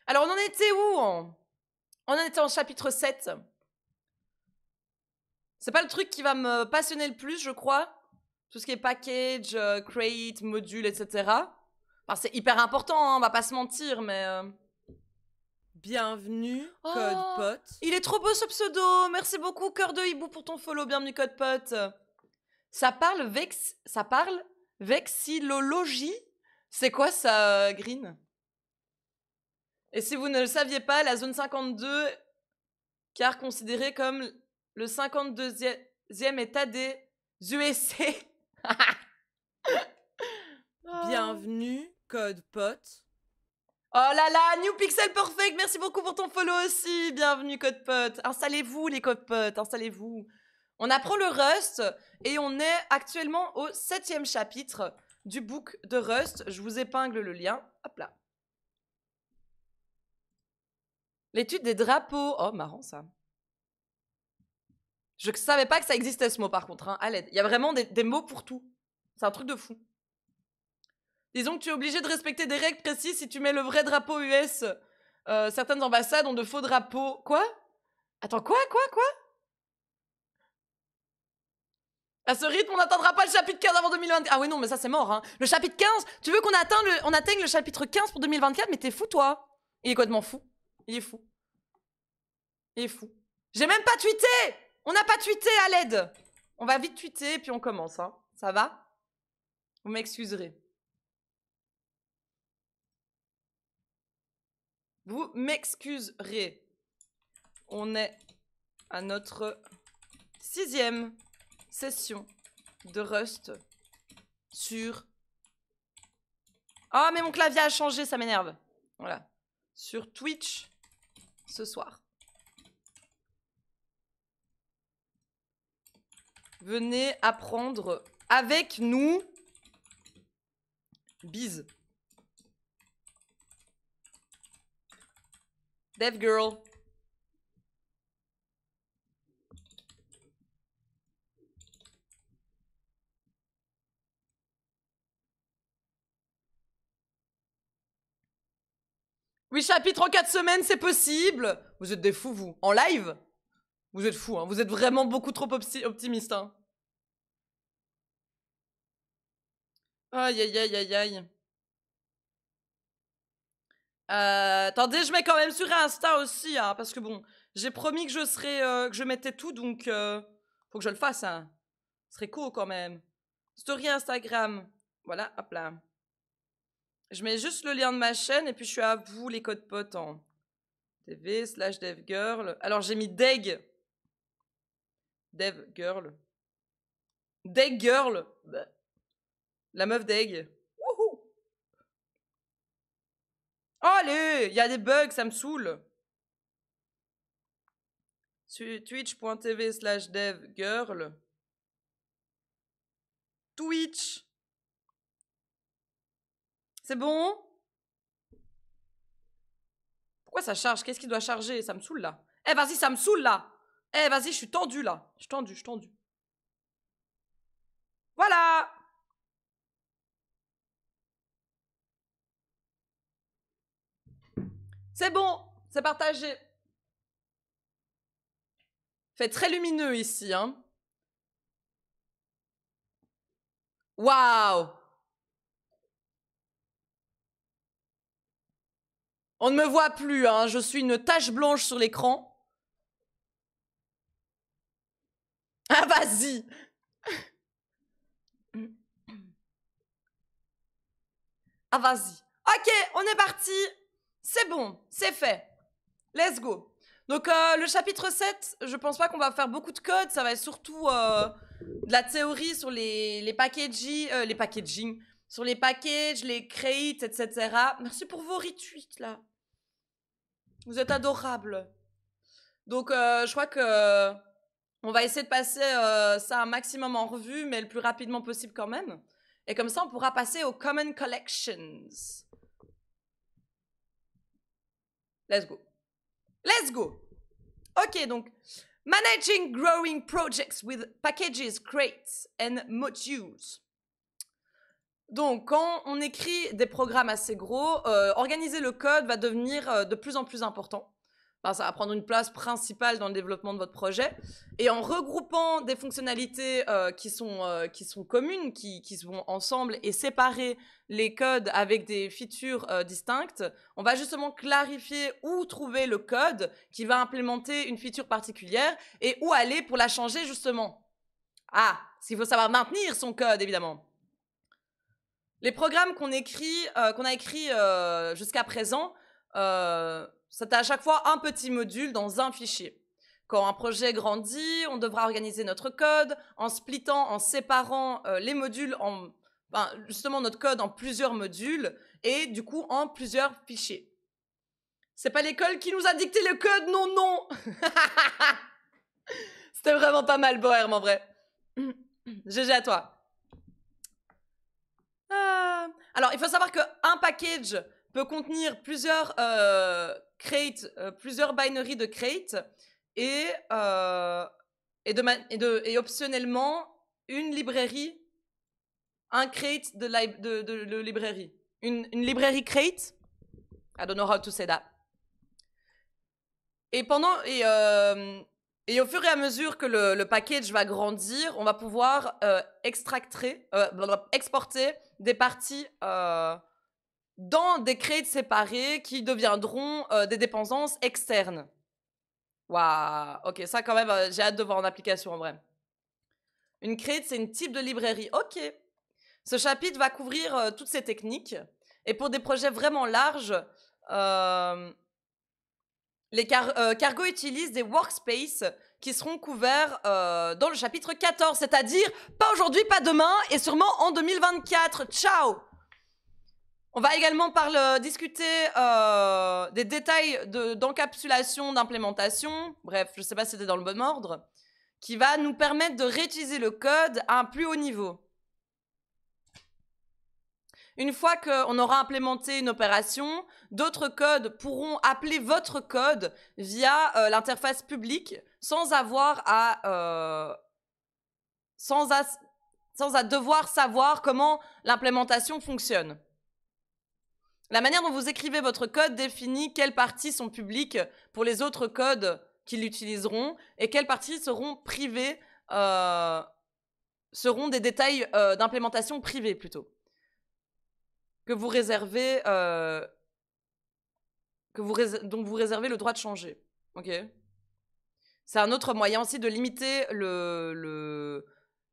Alors, on en était où On en était en chapitre 7. C'est pas le truc qui va me passionner le plus, je crois. Tout ce qui est package, crate, module, etc. Enfin, c'est hyper important, hein, on va pas se mentir, mais... Bienvenue, Oh, Code Pot. Il est trop beau ce pseudo. Merci beaucoup, Cœur de Hibou, pour ton follow. Bienvenue, Code Pot. Ça parle vexillologie. C'est quoi ça, Green? Et si vous ne le saviez pas, la zone 52, car considérée comme le 52e état des USA. Bienvenue, Code Pot. Oh là là, New Pixel Perfect, merci beaucoup pour ton follow aussi. Bienvenue, Code Pot. Installez-vous, les Code Pot, installez-vous. On apprend le Rust et on est actuellement au 7e chapitre du book de Rust. Je vous épingle le lien. Hop là. L'étude des drapeaux. Oh, marrant ça. Je savais pas que ça existait ce mot par contre, hein, à l'aide. Il y a vraiment des mots pour tout. C'est un truc de fou. Disons que tu es obligé de respecter des règles précises si tu mets le vrai drapeau US. Certaines ambassades ont de faux drapeaux. Quoi? Attends, quoi? À ce rythme, on n'atteindra pas le chapitre 15 avant 2024. Ah oui, non, mais ça, c'est mort, hein. Le chapitre 15, tu veux qu'on atteigne le chapitre 15 pour 2024? Mais t'es fou, toi. Il est complètement fou. Il est fou. J'ai même pas tweeté. On n'a pas tweeté à l'aide. On va vite tweeter et puis on commence, hein. Ça va? Vous m'excuserez. Vous m'excuserez. On est à notre 6e session de Rust sur... Ah, mais mon clavier a changé, ça m'énerve. Voilà. Sur Twitch ce soir. Venez apprendre avec nous. Bise. Dev Girl. Oui, chapitre en 4 semaines, c'est possible. Vous êtes des fous, vous. En live? Vous êtes fous, hein. Vous êtes vraiment beaucoup trop optimistes, hein. Aïe, aïe, aïe, aïe, aïe. Attendez, je mets quand même sur Insta aussi, hein, parce que bon, j'ai promis que que je mettais tout, donc faut que je le fasse, hein. Ce serait cool quand même. Story Instagram. Voilà, hop là. Je mets juste le lien de ma chaîne et puis je suis à vous, les codes potes, en TV/devgirl. Alors j'ai mis Deg. Devgirl. Deggirl. La meuf Deg. Wouhou. Oh, allez, il y a des bugs, ça me saoule. Sur twitch.tv/devgirl. Twitch. C'est bon? Pourquoi ça charge? Qu'est-ce qui doit charger? Ça me saoule là. Eh, vas-y, ça me saoule là. Eh, vas-y, je suis tendue là. Je suis tendue. Voilà. C'est bon, c'est partagé. Fait très lumineux ici, hein. Waouh. On ne me voit plus, hein. Je suis une tache blanche sur l'écran. Ah, vas-y. Ah, vas-y. Ok, on est parti. C'est bon, c'est fait. Let's go. Donc, le chapitre 7, je pense pas qu'on va faire beaucoup de code. Ça va être surtout de la théorie sur les packaging, sur les packages, les crates, etc. Merci pour vos retweets, là. Vous êtes adorables. Donc, je crois que on va essayer de passer ça un maximum en revue, mais le plus rapidement possible quand même. Et comme ça, on pourra passer aux Common Collections. Let's go. Let's go. Ok, donc, managing growing projects with packages, crates and modules. Donc, quand on écrit des programmes assez gros, organiser le code va devenir de plus en plus important. Enfin, ça va prendre une place principale dans le développement de votre projet. Et en regroupant des fonctionnalités qui sont communes, qui vont ensemble, et séparer les codes avec des features distinctes, on va justement clarifier où trouver le code qui va implémenter une feature particulière et où aller pour la changer justement. Ah, s'il faut savoir maintenir son code, évidemment. Les programmes qu'on a écrits jusqu'à présent, c'était à chaque fois un petit module dans un fichier. Quand un projet grandit, on devra organiser notre code en splittant, en séparant les modules, justement notre code en plusieurs modules et du coup en plusieurs fichiers. C'est pas l'école qui nous a dicté le code, non, non. C'était vraiment pas mal, Bohem, en vrai. GG à toi. Alors, il faut savoir qu'un package peut contenir plusieurs crates, plusieurs binaries de crates et optionnellement une librairie, un crate de librairie. Une librairie crate. I don't know how to say that. Et au fur et à mesure que le package va grandir, on va pouvoir exporter des parties dans des crates séparés qui deviendront des dépendances externes. Waouh, ok, ça quand même, j'ai hâte de voir en application en vrai. Une crate, c'est un type de librairie. Ok. Ce chapitre va couvrir toutes ces techniques. Et pour des projets vraiment larges, les Cargo utilisent des workspaces qui seront couverts dans le chapitre 14, c'est-à-dire pas aujourd'hui, pas demain, et sûrement en 2024. Ciao! On va également discuter des détails d'encapsulation, d'implémentation, bref, je ne sais pas si c'était dans le bon ordre, qui va nous permettre de réutiliser le code à un plus haut niveau. Une fois qu'on aura implémenté une opération, d'autres codes pourront appeler votre code via l'interface publique sans avoir à devoir savoir comment l'implémentation fonctionne. La manière dont vous écrivez votre code définit quelles parties sont publiques pour les autres codes qui l'utiliseront et quelles parties seront privées, seront des détails d'implémentation privés plutôt. Que vous réservez, dont vous réservez le droit de changer. Ok. C'est un autre moyen aussi de limiter le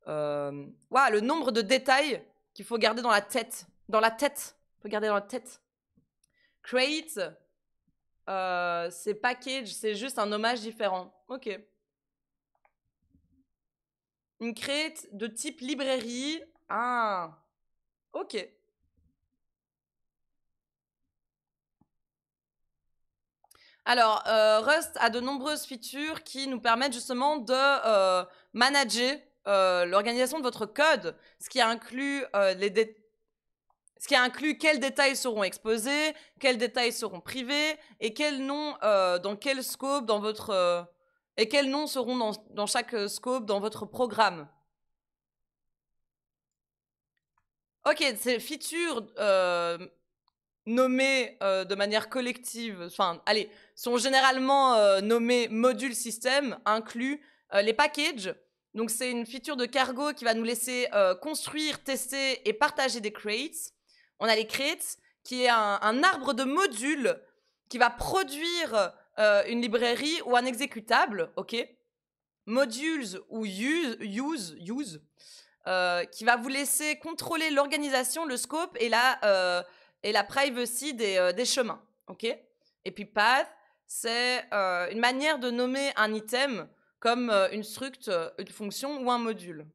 nombre de détails qu'il faut garder dans la tête. Dans la tête. Il faut garder dans la tête. Create, c'est package, c'est juste un nommage différent. Ok. Une crate de type librairie. Ah. Ok. Alors, Rust a de nombreuses features qui nous permettent justement de manager l'organisation de votre code, ce qui inclut quels détails seront exposés, quels détails seront privés, et quels noms dans quel scope dans votre et quels noms seront dans chaque scope dans votre programme. Ok, ces features nommées de manière collective, sont généralement nommées module système, incluent les packages. Donc c'est une feature de Cargo qui va nous laisser construire, tester et partager des crates. On a les crates, qui est un arbre de modules qui va produire une librairie ou un exécutable, ok. Modules ou use, qui va vous laisser contrôler l'organisation, le scope et la privacy des chemins, ok. Et puis path, c'est une manière de nommer un item comme une struct, une fonction ou un module.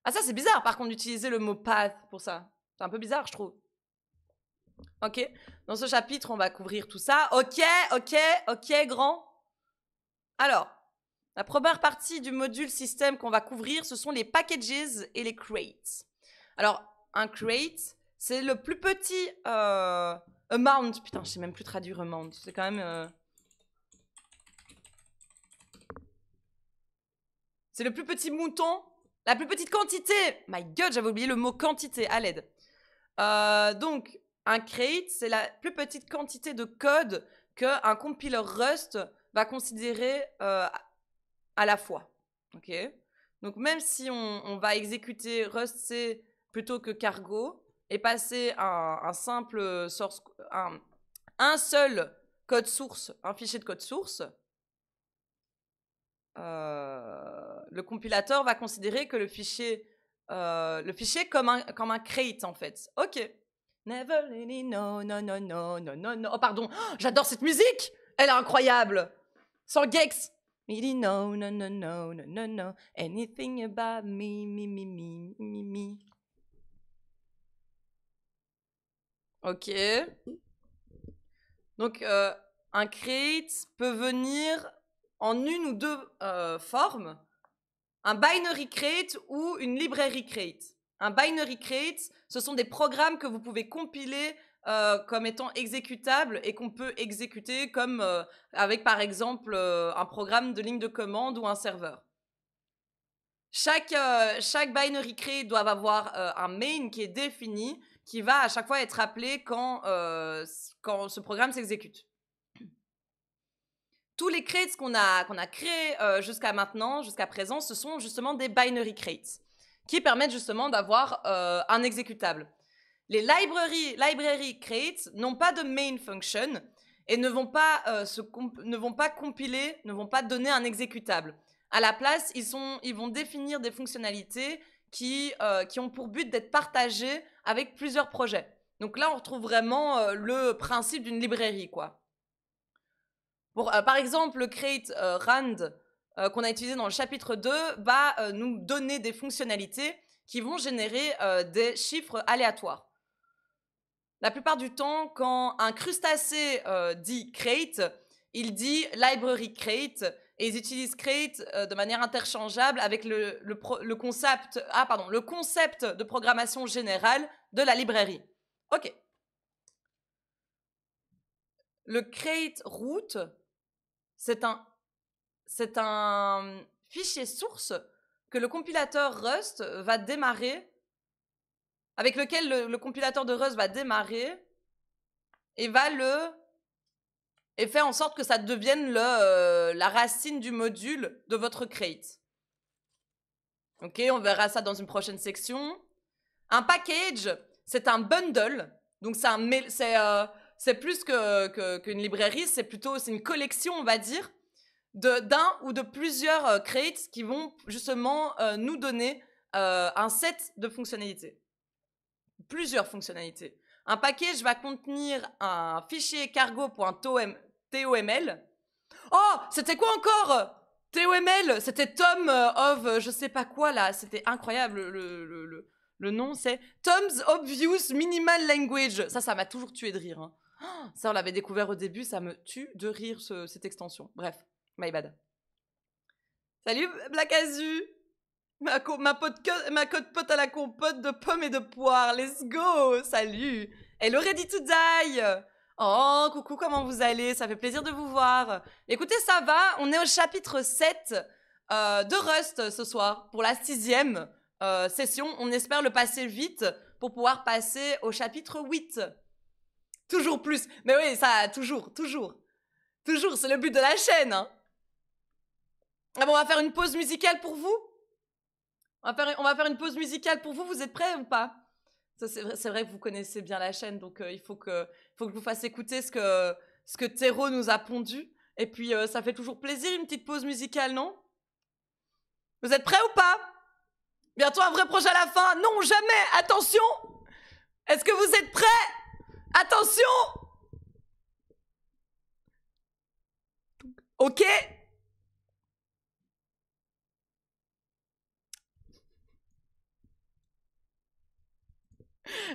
Ah ça c'est bizarre par contre d'utiliser le mot path pour ça. C'est un peu bizarre je trouve. Ok, dans ce chapitre on va couvrir tout ça. Ok grand. Alors, la première partie du module système qu'on va couvrir, ce sont les packages et les crates. Alors, un crate, c'est le plus petit amount. Putain, je sais même plus traduire amount. C'est quand même... C'est le plus petit mouton, La plus petite quantité. My God, j'avais oublié le mot quantité, à l'aide. Donc, un crate, c'est la plus petite quantité de code qu'un compiler Rust va considérer à la fois. Ok. Donc, même si on va exécuter rustc plutôt que cargo et passer un simple source, un seul code source, un fichier de code source, le compilateur va considérer que le fichier comme un crate en fait. Ok. Never really no no no no no no no. Oh pardon, oh, j'adore cette musique. Elle est incroyable. Sans Gex. Really no no no no no no no. Anything about me me me me me me. Ok. Donc un crate peut venir en une ou deux formes. Un binary crate ou une library crate. Un binary crate, ce sont des programmes que vous pouvez compiler comme étant exécutables et qu'on peut exécuter comme avec par exemple un programme de ligne de commande ou un serveur. Chaque binary crate doit avoir un main qui est défini, qui va à chaque fois être appelé quand ce programme s'exécute. Tous les crates qu'on a créés jusqu'à maintenant, jusqu'à présent, ce sont justement des binary crates qui permettent justement d'avoir un exécutable. Les library crates n'ont pas de main function et ne vont pas compiler, ne vont pas donner un exécutable. À la place, ils vont définir des fonctionnalités qui ont pour but d'être partagées avec plusieurs projets. Donc là, on retrouve vraiment le principe d'une librairie, quoi. Par exemple, le crate rand qu'on a utilisé dans le chapitre 2 va nous donner des fonctionnalités qui vont générer des chiffres aléatoires. La plupart du temps, quand un crustacé dit crate, il dit library crate et ils utilisent crate de manière interchangeable avec le concept de programmation générale de la librairie. Ok. Le crate root, c'est un fichier source que le compilateur Rust va démarrer, avec lequel le compilateur de Rust va démarrer et et fait en sorte que ça devienne la racine du module de votre crate. Ok, on verra ça dans une prochaine section. Un package, c'est un bundle, donc c'est plus qu'une librairie, c'est une collection, on va dire, d'un ou de plusieurs crates qui vont justement nous donner un set de fonctionnalités. Plusieurs fonctionnalités. Un package va contenir un fichier cargo.toml. Oh, c'était quoi encore TOML, c'était Tom of je sais pas quoi là, c'était incroyable le nom, c'est Tom's Obvious Minimal Language. Ça m'a toujours tué de rire. Hein. Ça, on l'avait découvert au début, ça me tue de rire cette extension. Bref. My bad. Salut Black Azu. Ma code pote à la compote de pommes et de poires. Let's go. Salut. Hello Ready to Die. Oh, coucou, comment vous allez? Ça fait plaisir de vous voir. Écoutez, ça va. On est au chapitre 7 de Rust ce soir pour la 6e session. On espère le passer vite pour pouvoir passer au chapitre 8. Toujours plus. Mais oui, ça, toujours. Toujours, c'est le but de la chaîne, hein. Ah bon, on va faire une pause musicale pour vous. On va faire une pause musicale pour vous. Vous êtes prêts ou pas? C'est vrai que vous connaissez bien la chaîne, donc il faut que je vous fasse écouter ce que Théro nous a pondu. Et puis, ça fait toujours plaisir, une petite pause musicale, non? Vous êtes prêts ou pas? Bientôt un vrai projet à la fin. Non, jamais. Attention. Est-ce que vous êtes prêts? Attention. Ok.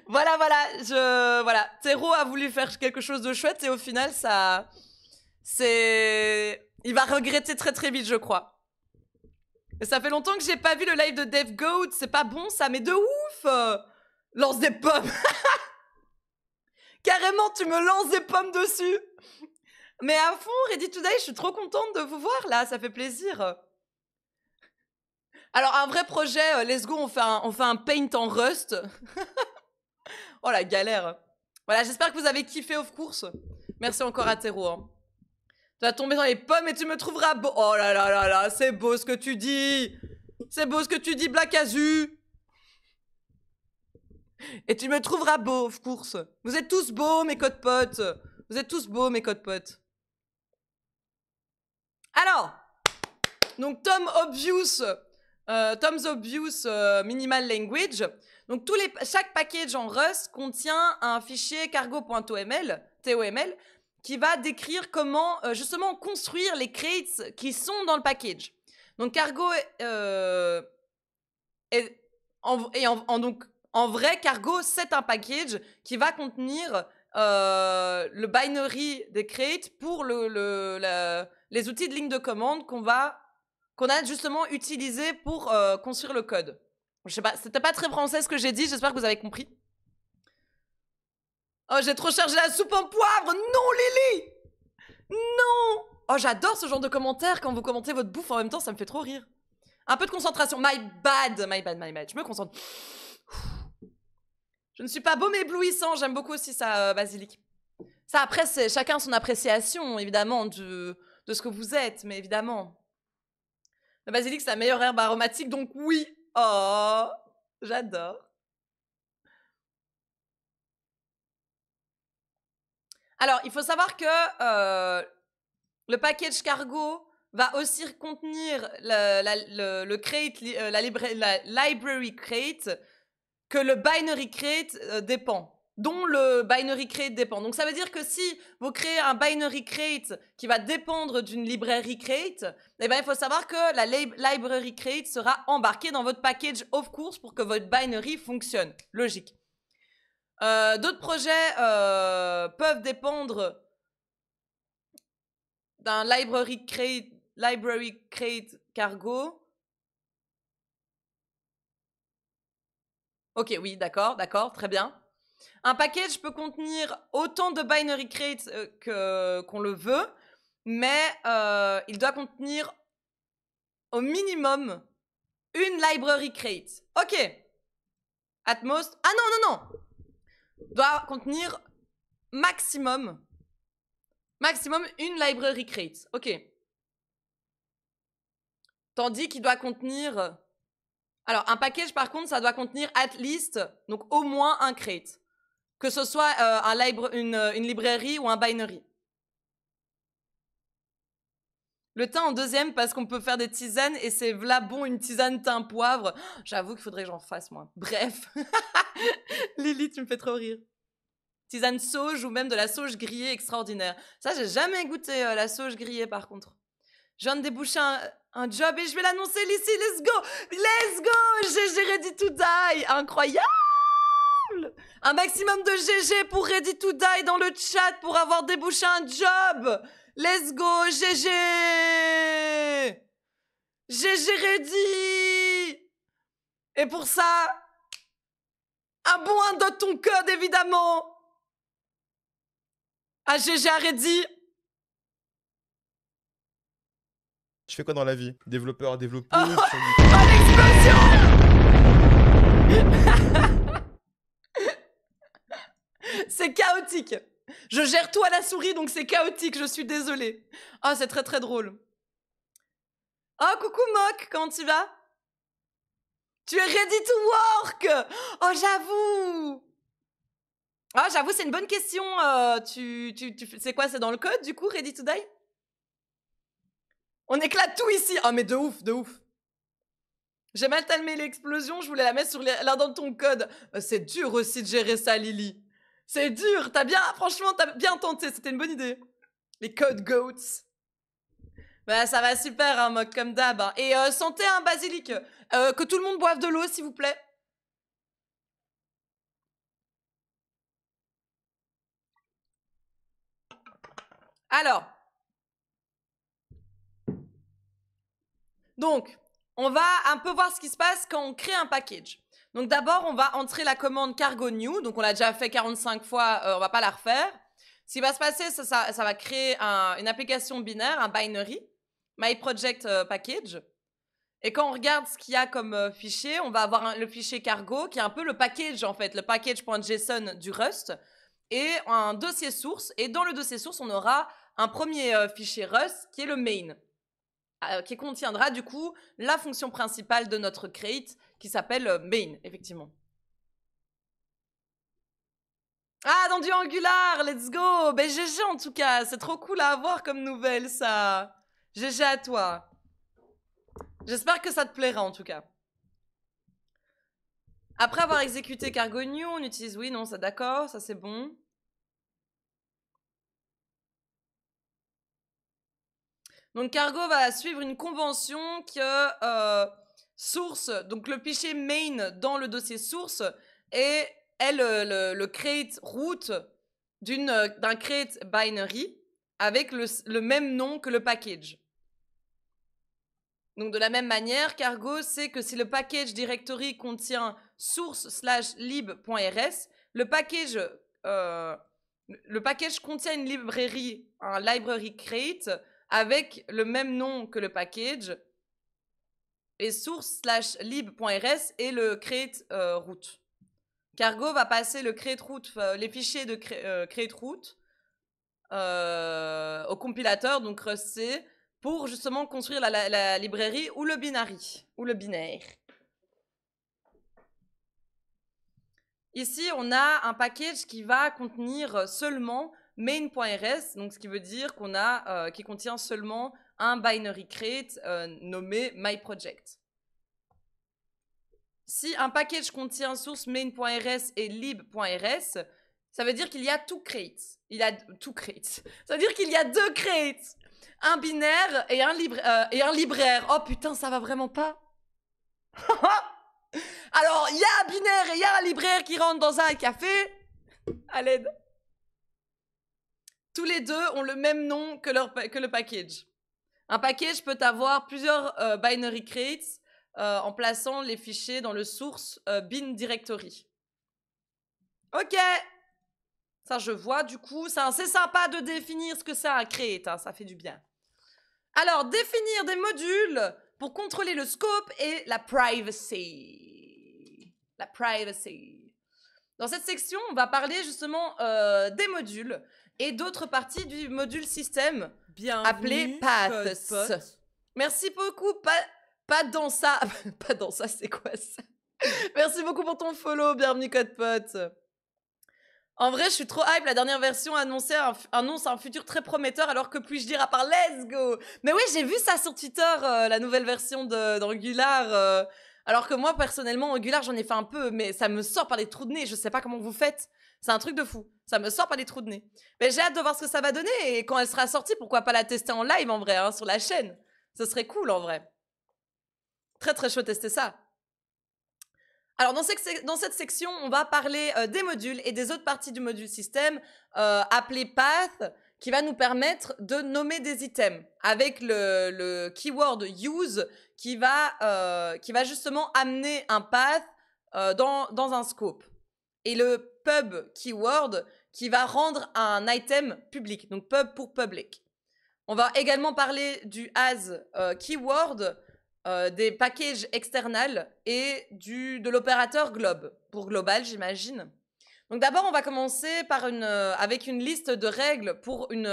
Voilà. Théro a voulu faire quelque chose de chouette et au final, il va regretter très très vite, je crois. Et ça fait longtemps que j'ai pas vu le live de DevGoat, c'est pas bon ça, mais de ouf. Lance des pommes. Carrément, tu me lances des pommes dessus. Mais à fond, Ready to Die, je suis trop contente de vous voir là, ça fait plaisir. Alors, un vrai projet, let's go, on fait un paint en Rust. Oh, la galère. Voilà, j'espère que vous avez kiffé, of course. Merci encore à Théro. Hein. Tu vas tomber dans les pommes et tu me trouveras beau. Oh là là là là, c'est beau ce que tu dis. C'est beau ce que tu dis, Black Azu. Et tu me trouveras beau, of course. Vous êtes tous beaux, mes codes potes. Vous êtes tous beaux, mes codes potes. Alors, donc Tom's Obvious Minimal Language. Donc chaque package en Rust contient un fichier cargo.toml, TOML, qui va décrire comment justement construire les crates qui sont dans le package. Donc Cargo donc en vrai, Cargo, c'est un package qui va contenir le binary des crates pour les outils de ligne de commande qu'on a justement utilisé pour construire le code. Je sais pas, c'était pas très français ce que j'ai dit, j'espère que vous avez compris. Oh, j'ai trop chargé la soupe en poivre. Non, Lily. Non. Oh, j'adore ce genre de commentaires quand vous commentez votre bouffe en même temps, ça me fait trop rire. Un peu de concentration. My bad. Je me concentre. Je ne suis pas beau mais éblouissant. J'aime beaucoup aussi ça, Basilic. Ça, après, c'est chacun son appréciation, évidemment, de ce que vous êtes, mais évidemment. Le basilic, c'est la meilleure herbe aromatique, donc oui. Oh, j'adore. Alors, il faut savoir que le package cargo va aussi contenir le crate, la library crate, que le binary crate dépend, dont le binary crate dépend. Donc, ça veut dire que si vous créez un binary crate qui va dépendre d'une library crate, eh ben, il faut savoir que la library crate sera embarquée dans votre package of course pour que votre binary fonctionne. Logique. D'autres projets peuvent dépendre d'un library crate cargo. Ok, oui, d'accord, très bien. Un package peut contenir autant de binary crates qu'on le veut, mais il doit contenir au minimum une library crate. Ok. At most... Ah non. Doit contenir maximum une library crate. Ok. Tandis qu'il doit contenir... Alors, un package, par contre, ça doit contenir at least, donc au moins un crate. Que ce soit une librairie ou un binary. Le thym en deuxième parce qu'on peut faire des tisanes et c'est v'là bon une tisane thym poivre. J'avoue qu'il faudrait que j'en fasse moi. Bref. Lily, tu me fais trop rire. Tisane sauge ou même de la sauge grillée extraordinaire. Ça, j'ai jamais goûté la sauge grillée par contre. Je viens de déboucher un job et je vais l'annoncer ici. Let's go. Let's go. GG Ready to Die. Incroyable. Un maximum de GG pour Ready to Die dans le chat pour avoir débouché un job. Let's go, GG. GG Ready. Et pour ça, un bon indote ton code, évidemment. À GG à Ready. Je fais quoi dans la vie? Développeur, développeuse. Oh, l'explosion. C'est chaotique. Je gère tout à la souris, donc c'est chaotique, je suis désolée. Oh, c'est très très drôle. Oh, coucou Mock, comment tu vas? Tu es ready to work? Oh, j'avoue. Ah, j'avoue, c'est une bonne question. C'est quoi, c'est dans le code, du coup, ready to die? On éclate tout ici. Ah, mais de ouf, de ouf. J'ai mal timé l'explosion, je voulais la mettre sur là dans ton code. C'est dur aussi de gérer ça, Lily. C'est dur, franchement, t'as bien tenté, c'était une bonne idée. Les code goats. Bah, ça va super, hein, Mock, comme d'hab. Hein. Et santé, un basilic. Que tout le monde boive de l'eau, s'il vous plaît. Alors. Donc, on va un peu voir ce qui se passe quand on crée un package. Donc d'abord, on va entrer la commande cargo new. Donc on l'a déjà fait 45 fois, on va pas la refaire. Ce qui va se passer, ça va créer une application binaire, un binary, my project package. Et quand on regarde ce qu'il y a comme fichier, on va avoir le fichier cargo qui est un peu le package en fait, le package.json du Rust et un dossier source. Et dans le dossier source, on aura un premier fichier Rust qui est le main, qui contiendra du coup la fonction principale de notre create qui s'appelle main, effectivement. Ah, dans du Angular, let's go! Ben GG en tout cas, c'est trop cool à avoir comme nouvelle ça. GG à toi. J'espère que ça te plaira en tout cas. Après avoir exécuté cargo new, on utilise oui, non, ça d'accord, ça c'est bon. Donc cargo va suivre une convention que source, donc le fichier main dans le dossier source est le create root d'un create binary avec le même nom que le package. Donc de la même manière, cargo sait que si le package directory contient source/lib.rs, le package contient une librairie, un library create avec le même nom que le package et source/lib.rs est le create root. Cargo va passer le create root, les fichiers de create root au compilateur, donc rustc, pour justement construire la librairie ou le binary, ou le binaire. Ici, on a un package qui va contenir seulement main.rs, donc ce qui veut dire qu'on a qui contient seulement un binary crate nommé myProject. Si un package contient source main.rs et lib.rs, ça veut dire qu'il y a two crates. Ça veut dire qu'il y a deux crates. Un binaire et un libraire. Oh putain, ça va vraiment pas. Alors, il y a un binaire et il y a un libraire qui rentrent dans un café. À l'aide. Tous les deux ont le même nom que le package. Un package peut avoir plusieurs binary crates en plaçant les fichiers dans le source bin directory. Ok. Ça, je vois, du coup, c'est sympa de définir ce que c'est un crate, hein, ça fait du bien. Alors, définir des modules pour contrôler le scope et la privacy. La privacy. Dans cette section, on va parler justement des modules et d'autres parties du module système appelé paths. Merci beaucoup, pas dans ça. Pas dans ça, c'est quoi ça? Merci beaucoup pour ton follow, bienvenue CodePote. En vrai, je suis trop hype. La dernière version annonce un futur très prometteur, alors que puis-je dire à part let's go. Mais oui, j'ai vu ça sur Twitter, la nouvelle version d'Angular. Alors que moi, personnellement, Angular, j'en ai fait un peu, mais ça me sort par les trous de nez. Je sais pas comment vous faites. C'est un truc de fou. Ça me sort par les trous de nez. Mais j'ai hâte de voir ce que ça va donner. Et quand elle sera sortie, pourquoi pas la tester en live, en vrai, hein, sur la chaîne. Ce serait cool, en vrai. Très, très chaud de tester ça. Alors, dans cette section, on va parler des modules et des autres parties du module système appelé path, qui va nous permettre de nommer des items avec le keyword use qui va justement amener un path dans un scope. Et le pub keyword qui va rendre un item public, donc pub pour public. On va également parler du as keyword, des packages externals et de l'opérateur globe, pour global j'imagine. Donc d'abord on va commencer par avec une liste de règles pour une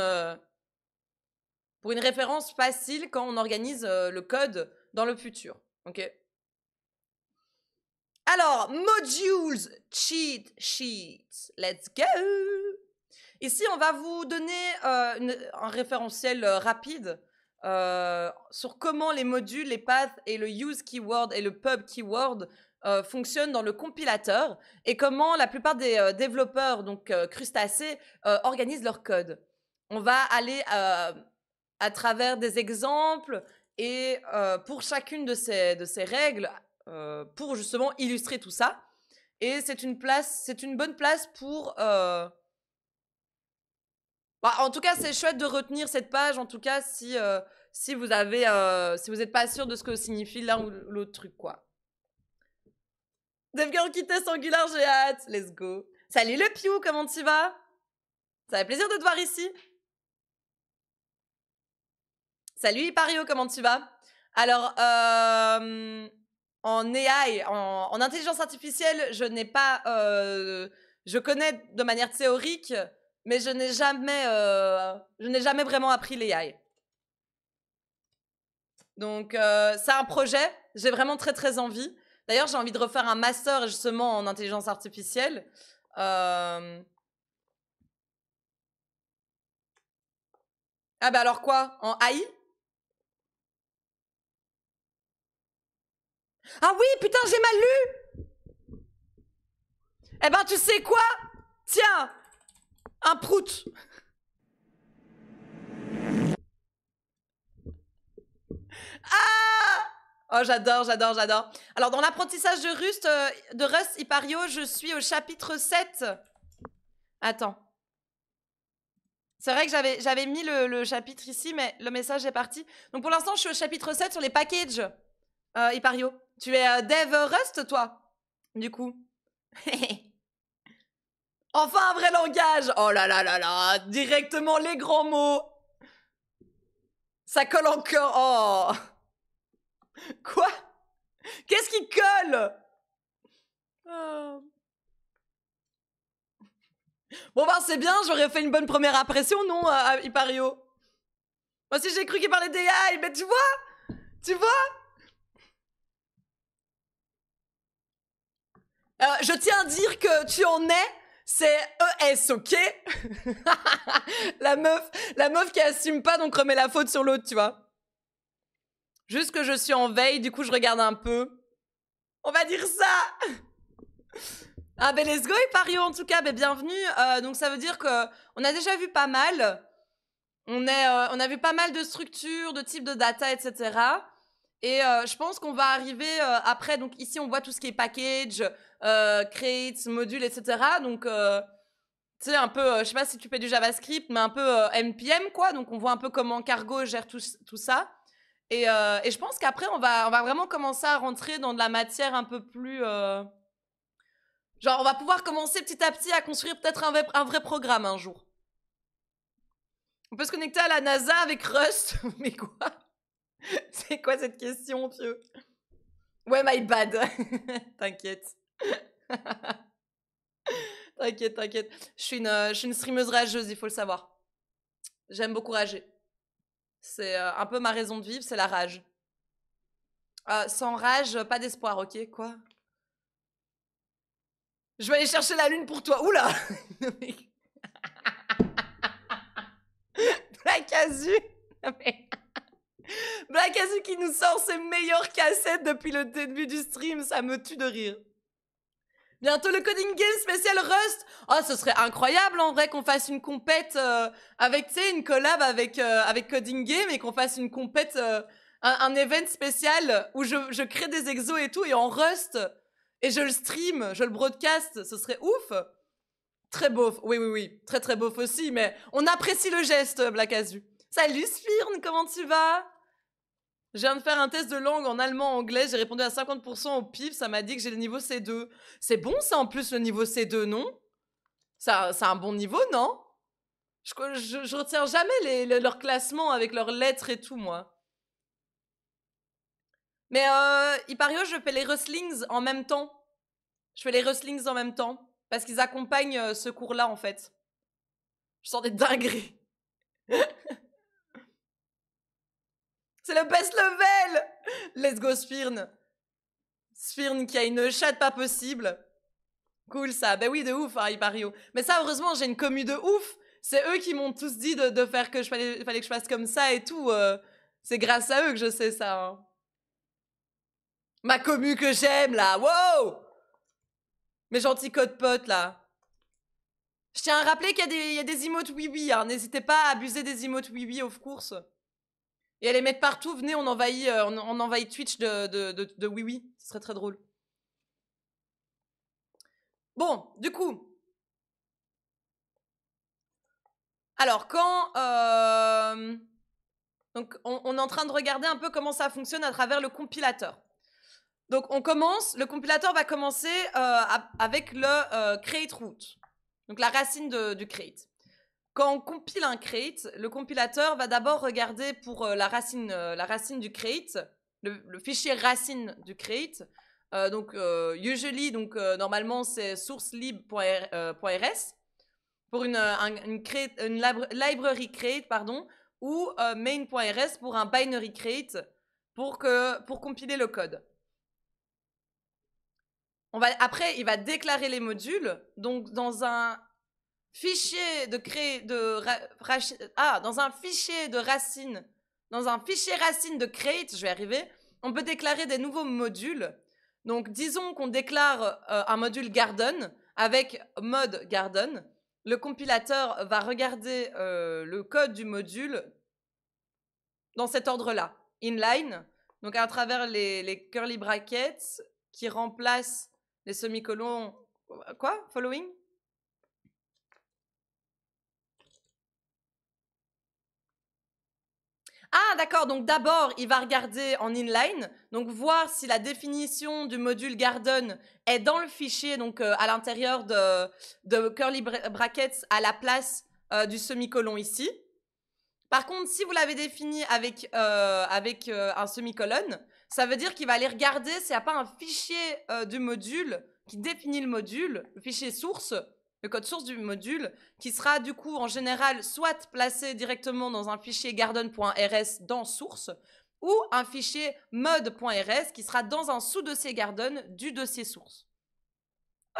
référence facile quand on organise le code dans le futur. Ok. Alors, modules cheat sheets, let's go. Ici on va vous donner un référentiel rapide sur comment les modules, les paths et le use keyword et le pub keyword fonctionnent dans le compilateur et comment la plupart des développeurs, donc crustacés, organisent leur code. On va aller à travers des exemples et pour chacune de ces règles pour justement illustrer tout ça. Et c'est une bonne place pour... en tout cas, c'est chouette de retenir cette page. En tout cas, si vous n'êtes pas sûr de ce que signifie l'un ou l'autre truc, quoi. DevGirl qui teste Angular, j'ai hâte. Let's go. Salut le Piou, comment tu vas? Ça fait plaisir de te voir ici. Salut Ipario, comment tu vas? Alors, en AI, en intelligence artificielle, je n'ai pas... je connais de manière théorique, mais je n'ai jamais vraiment appris l'AI. Donc, c'est un projet. J'ai vraiment très, très envie. D'ailleurs, j'ai envie de refaire un master, justement, en intelligence artificielle. Ah bah alors quoi? En AI? Ah oui, putain, j'ai mal lu! Eh ben, tu sais quoi? Tiens, un prout. Ah! Oh, j'adore, j'adore, j'adore. Alors, dans l'apprentissage de Rust Ipario, je suis au chapitre 7. Attends. C'est vrai que j'avais mis le chapitre ici, mais le message est parti. Donc, pour l'instant, je suis au chapitre 7 sur les packages, Ipario. Tu es dev Rust, toi? Du coup. Enfin, un vrai langage! Oh là là là là! Directement les grands mots! Ça colle encore! Oh! Quoi? Qu'est-ce qui colle? Oh. Bon ben c'est bien, j'aurais fait une bonne première impression, non, à Ipario? Moi aussi j'ai cru qu'il parlait d'AI, mais tu vois? Tu vois? Je tiens à dire que tu en es, c'est ES, ok? la meuf qui assume pas, donc remet la faute sur l'autre, tu vois? Juste que je suis en veille, du coup je regarde un peu. On va dire ça! Ah ben let's go Ipario en tout cas, ben bienvenue. Donc ça veut dire que on a déjà vu pas mal. On a vu pas mal de structures, de types de data, etc. Et je pense qu'on va arriver après. Donc ici on voit tout ce qui est package, create, module, etc. Donc tu sais un peu, je sais pas si tu fais du JavaScript, mais un peu NPM quoi. Donc on voit un peu comment Cargo gère tout ça. Et je pense qu'après on va vraiment commencer à rentrer dans de la matière un peu plus genre, on va pouvoir commencer petit à petit à construire peut-être un vrai programme un jour. On peut se connecter à la NASA avec Rust. Mais quoi? C'est quoi cette question, Pieux? Ouais, my bad. T'inquiète. T'inquiète, t'inquiète. Je suis une streameuse rageuse, il faut le savoir. J'aime beaucoup rager. C'est un peu ma raison de vivre, c'est la rage. Sans rage, pas d'espoir, ok? Quoi? Je vais aller chercher la lune pour toi. Oula! Black Azu. Black Azu qui nous sort ses meilleures cassettes depuis le début du stream, ça me tue de rire. Bientôt le coding game spécial Rust. Oh, ce serait incroyable en vrai qu'on fasse une compète avec, tu sais, une collab avec coding game et qu'on fasse une compète, un event spécial où je crée des exos et tout et en Rust et je le stream, je le broadcast, ce serait ouf. Très beauf, oui, oui, oui, très très beauf aussi, mais on apprécie le geste, Black Azu. Salut Sphyrne, comment tu vas? Je viens de faire un test de langue en allemand-anglais, j'ai répondu à 50% au pif, ça m'a dit que j'ai le niveau C2. C'est bon ça en plus le niveau C2, non? Ça, c'est un bon niveau, non? Je retiens jamais leur classement avec leurs lettres et tout, moi. Mais Ipario, je fais les Rustlings en même temps. Je fais les Rustlings en même temps. Parce qu'ils accompagnent ce cours-là, en fait. Je sens des dingueries. C'est le best level! Let's go, Sphyrne. Sphyrne qui a une chatte pas possible. Cool, ça. Ben oui, de ouf, hein, Ipario. Mais ça, heureusement, j'ai une commu de ouf. C'est eux qui m'ont tous dit de faire que fallait que je fasse comme ça et tout. C'est grâce à eux que je sais ça. Hein. Ma commu que j'aime, là. Wow! Mes gentils codes potes, là. Je tiens à rappeler qu'il y a des emotes oui-oui. Hein. N'hésitez pas à abuser des emotes oui-oui, of course. Et à les mettre partout. Venez, on envahit Twitch de oui-oui. Ce serait très drôle. Bon, du coup. Alors, donc, on est en train de regarder un peu comment ça fonctionne à travers le compilateur. Donc, le compilateur va commencer avec le create root. Donc, la racine du create. Quand on compile un create, le compilateur va d'abord regarder pour la racine du create le fichier racine du create. Usually, normalement, c'est sourcelib.rs pour une library create, pardon, ou main.rs pour un binary create pour compiler le code. Après, il va déclarer les modules. Donc, dans un fichier dans un fichier racine de create, je vais arriver, on peut déclarer des nouveaux modules. Donc, disons qu'on déclare un module garden avec mode garden. Le compilateur va regarder le code du module dans cet ordre-là. Inline, donc à travers les curly brackets qui remplacent les semi-colons. Quoi? Following? Ah, d'accord. Donc, d'abord, il va regarder en inline. Donc, voir si la définition du module garden est dans le fichier, donc à l'intérieur de curly brackets à la place du semi-colon ici. Par contre, si vous l'avez défini avec un semi-colon, ça veut dire qu'il va aller regarder s'il n'y a pas un fichier du module qui définit le module, le fichier source, le code source du module, qui sera du coup en général soit placé directement dans un fichier garden.rs dans source, ou un fichier mode.rs qui sera dans un sous-dossier garden du dossier source.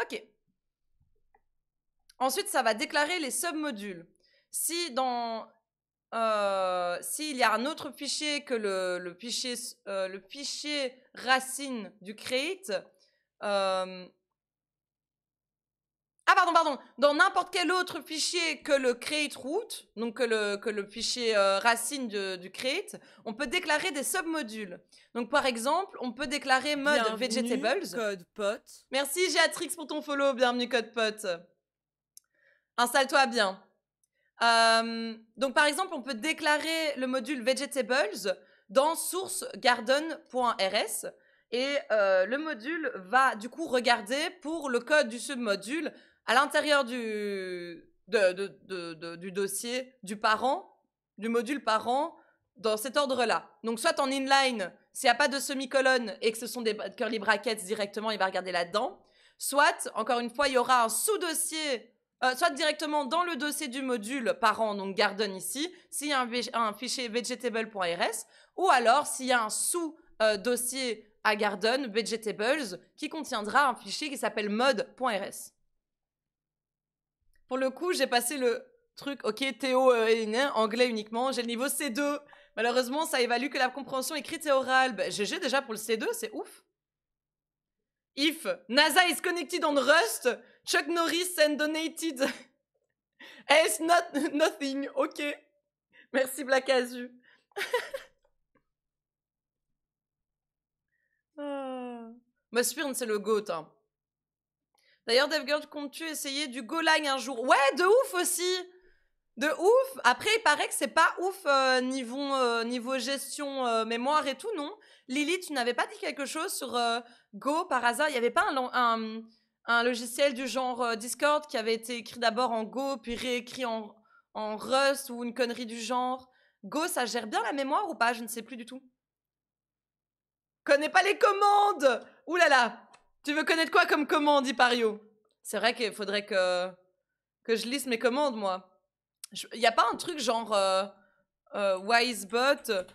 Ok. Ensuite, ça va déclarer les submodules. S'il y a un autre fichier que le fichier racine du create, pardon. Dans n'importe quel autre fichier que le create root, donc que le fichier racine du create, on peut déclarer des submodules. Donc par exemple, on peut déclarer mode vegetables. CodePot. Merci Géatrix pour ton follow, bienvenue CodePot. Installe-toi bien. Donc par exemple, on peut déclarer le module vegetables dans source garden.rs et le module va du coup regarder pour le code du submodule à l'intérieur du dossier du module parent dans cet ordre-là. Donc soit en inline, s'il n'y a pas de semi-colonne et que ce sont des curly brackets directement, il va regarder là-dedans. Soit, encore une fois, il y aura un sous-dossier soit directement dans le dossier du module parent, donc garden ici, s'il y a un fichier vegetable.rs, ou alors s'il y a un sous-dossier à garden, vegetables, qui contiendra un fichier qui s'appelle mode.rs. Pour le coup, j'ai passé le truc, ok, Théo anglais uniquement, j'ai le niveau C2. Malheureusement, ça évalue que la compréhension écrite et orale. Bah, GG déjà pour le C2, c'est ouf. If NASA is connected on Rust, Chuck Norris and donated as nothing. Ok. Merci Black Azu. Muspirn, c'est le GOAT. Hein. D'ailleurs, DevGirl, comptes-tu essayer du Golang un jour? Ouais, de ouf aussi. De ouf. Après, il paraît que c'est pas ouf niveau gestion mémoire et tout, non? Lily, tu n'avais pas dit quelque chose sur Go par hasard? Il n'y avait pas un logiciel du genre Discord qui avait été écrit d'abord en Go puis réécrit en Rust ou une connerie du genre? Go, ça gère bien la mémoire ou pas? Je ne sais plus du tout. Connais pas les commandes! Ouh là là! Tu veux connaître quoi comme commande, Ipario? C'est vrai qu'il faudrait que je lise mes commandes, moi. Il n'y a pas un truc genre wisebot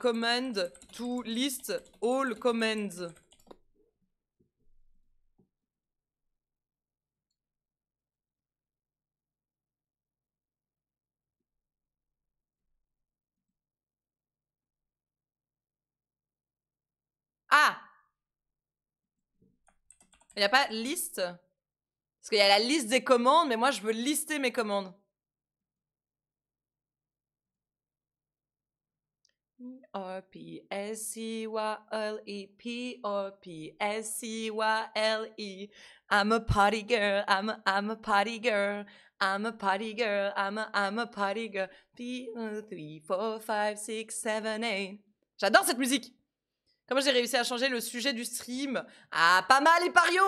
command to list all commands. Ah! Il n'y a pas liste? Parce qu'il y a la liste des commandes, mais moi je veux lister mes commandes. P-O-P-S-C-Y-L-E, P-O-P-S-C-Y-L-E. I'm a party girl, I'm a party girl, I'm a party girl, I'm a party girl. P-3, 4, 5, 6, 7, 8. J'adore cette musique. Comment j'ai réussi à changer le sujet du stream? Ah, pas mal, Ipario!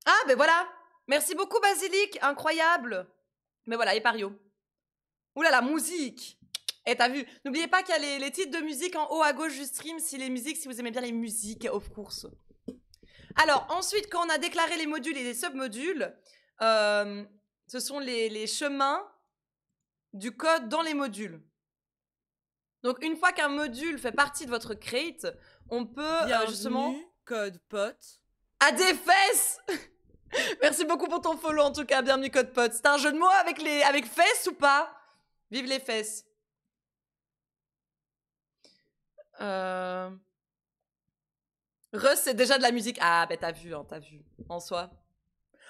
Ah, ben voilà. Merci beaucoup, Basilic. Incroyable. Mais voilà, Ipario. Ouh là la musique. Et t'as vu? N'oubliez pas qu'il y a les titres de musique en haut à gauche du stream, si vous aimez bien les musiques, of course. Alors, ensuite, quand on a déclaré les modules et les submodules, ce sont les chemins du code dans les modules. Donc, une fois qu'un module fait partie de votre crate, on peut justement... Code pote. À des fesses. Merci beaucoup pour ton follow, en tout cas. Bienvenue, Code Pote. C'est un jeu de mots avec fesses ou pas? Vive les fesses. Russ, c'est déjà de la musique. Ah, bah t'as vu, hein, t'as vu. En soi.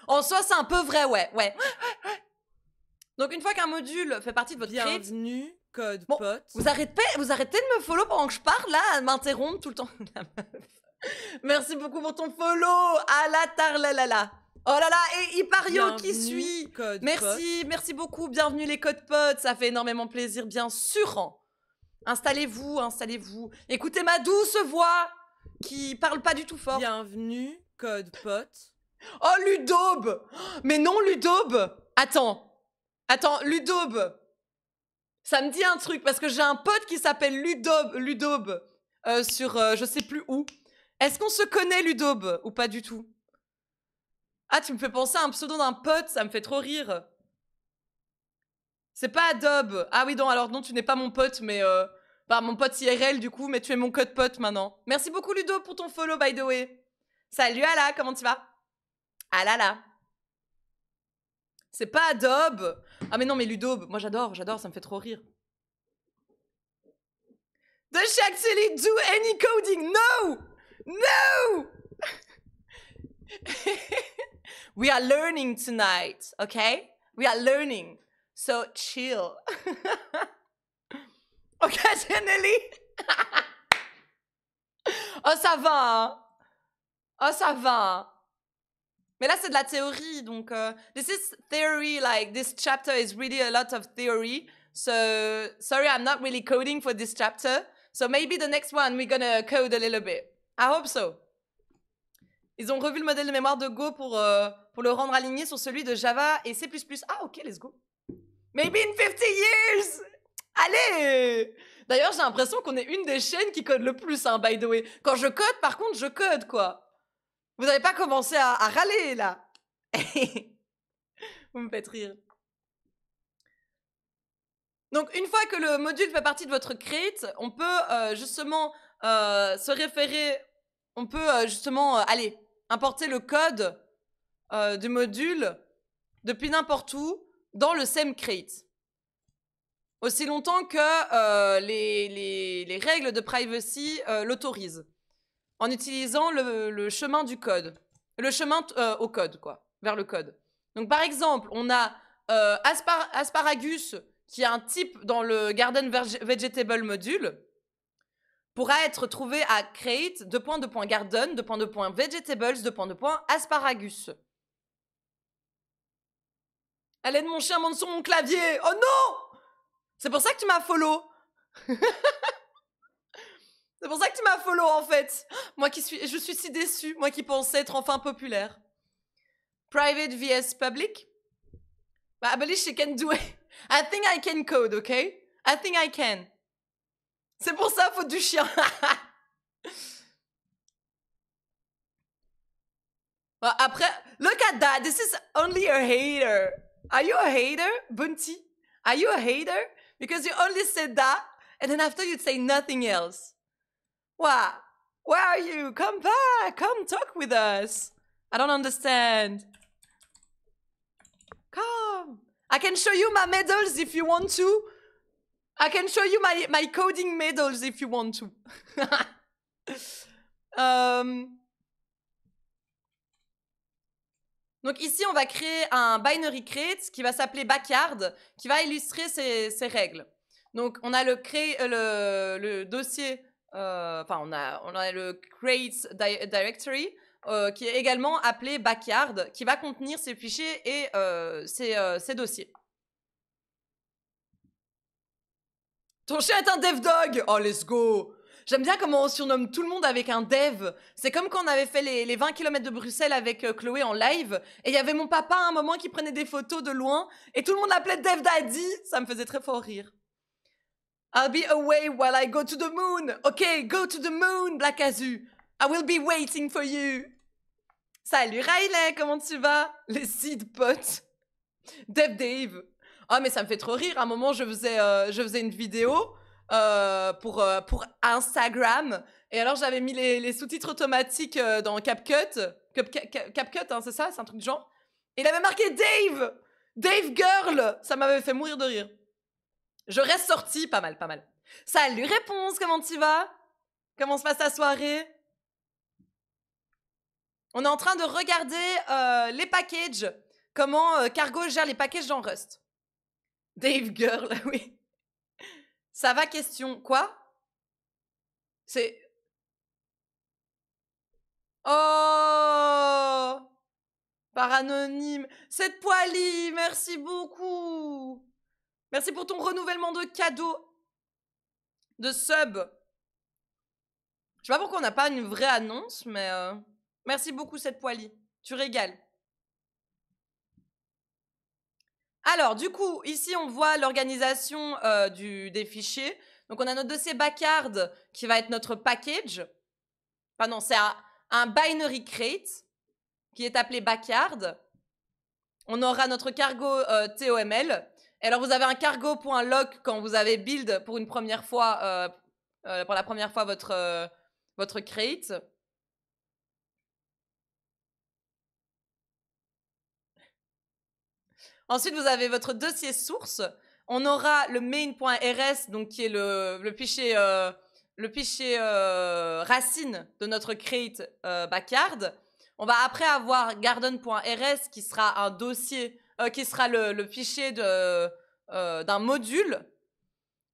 En soi, c'est un peu vrai, ouais. Donc, une fois qu'un module fait partie de votre crate... Bienvenue, Code Bon, Pote. vous arrêtez de me follow pendant que je parle, là, à m'interrompre tout le temps. Merci beaucoup pour ton follow. Ah la tarlalala. Oh là là, et Ipario qui suit. Merci beaucoup. Bienvenue les codes potes. Ça fait énormément plaisir, bien sûr. Hein. Installez-vous. Écoutez ma douce voix qui parle pas du tout fort. Bienvenue, Code Pote. Oh, Ludaube. Mais non, Ludaube. Attends, Ludaube. Ça me dit un truc parce que j'ai un pote qui s'appelle Ludaube sur je sais plus où. Est-ce qu'on se connaît, Ludaube, ou pas du tout? Ah, tu me fais penser à un pseudo d'un pote, ça me fait trop rire. C'est pas Adobe. Ah oui, non, alors non, tu n'es pas mon pote, mais... mon pote IRL, du coup, mais tu es mon code pote maintenant. Merci beaucoup, Ludo, pour ton follow, by the way. Salut, Ala, comment tu vas? Ah là là. C'est pas Adobe. Ah mais non, mais Ludaube, moi j'adore, ça me fait trop rire. Does she actually do any coding? No! No! We are learning tonight, okay? We are learning. So chill. Occasionally. Oh, ça va. Hein? Oh, ça va. Mais là, c'est de la théorie, donc... this is theory, like, this chapter is really a lot of theory. So, sorry, I'm not really coding for this chapter. So maybe the next one, we're gonna code a little bit. I hope so. Ils ont revu le modèle de mémoire de Go pour le rendre aligné sur celui de Java et C++. Ah, ok, let's go. Maybe in 50 years. Allez. D'ailleurs, j'ai l'impression qu'on est une des chaînes qui code le plus, hein, by the way. Quand je code, par contre, je code, quoi. Vous n'avez pas commencé à râler, là. Vous me faites rire. Donc, une fois que le module fait partie de votre crate, on peut justement se référer... On peut justement, importer le code du module depuis n'importe où dans le same crate. Aussi longtemps que les règles de privacy l'autorisent. En utilisant le chemin du code. Le chemin au code, quoi. Vers le code. Donc, par exemple, on a Asparagus, qui est un type dans le Garden Vegetable module, pourra être trouvé à crate, :garden, :vegetables, :asparagus. Elle aide mon chien monte sur mon clavier. Oh non! C'est pour ça que tu m'as follow. C'est pour ça que tu m'as follow, en fait. Je suis si déçue. Moi qui pensais être enfin populaire. Private vs public. I believe she can do it. I think I can code, okay? I think I can. C'est pour ça, faute du chien. Après, look at that. This is only a hater. Are you a hater, Bunty? Are you a hater? Because you only said that, and then after you'd say nothing else. What? Where are you? Come back. Come talk with us. I don't understand. Come. I can show you my medals if you want to. I can show you my coding medals if you want to. Donc ici, on va créer un binary crate qui va s'appeler backyard, qui va illustrer ces règles. Donc on a le dossier, on a le crate directory qui est également appelé backyard, qui va contenir ces fichiers et ces dossiers. Ton chien est un dev dog. Oh, let's go. J'aime bien comment on surnomme tout le monde avec un dev. C'est comme quand on avait fait les 20 km de Bruxelles avec Chloé en live. Et il y avait mon papa à un moment qui prenait des photos de loin. Et tout le monde l'appelait Dev Daddy. Ça me faisait très fort rire. I'll be away while I go to the moon. Ok, go to the moon, Black Azu. I will be waiting for you. Salut Riley, comment tu vas? Les seed potes. Dave. Ah, mais ça me fait trop rire. À un moment, je faisais une vidéo pour Instagram. Et alors, j'avais mis les sous-titres automatiques dans CapCut. CapCut, hein, c'est ça? C'est un truc de genre. Et il avait marqué Dave! Dave Girl! Ça m'avait fait mourir de rire. Je reste sortie. Pas mal. Salut Réponse, comment tu vas? Comment se passe ta soirée? On est en train de regarder les packages. Comment Cargo gère les packages dans Rust. Dave Girl, oui. Ça va, question. Quoi? C'est... Oh! Par anonyme. Cette poilie, merci beaucoup. Merci pour ton renouvellement de cadeau. De sub. Je sais pas pourquoi on n'a pas une vraie annonce, mais... Merci beaucoup, cette poilie. Tu régales. Alors, du coup, ici, on voit l'organisation des fichiers. Donc, on a notre dossier Backyard qui va être notre package. Enfin non, c'est un binary crate qui est appelé Backyard. On aura notre cargo TOML. Et alors, vous avez un cargo.log quand vous avez build pour une première fois, pour la première fois votre crate. Ensuite, vous avez votre dossier source. On aura le main.rs, donc qui est le fichier racine de notre crate Backyard. On va après avoir garden.rs qui sera un dossier, qui sera le fichier d'un module.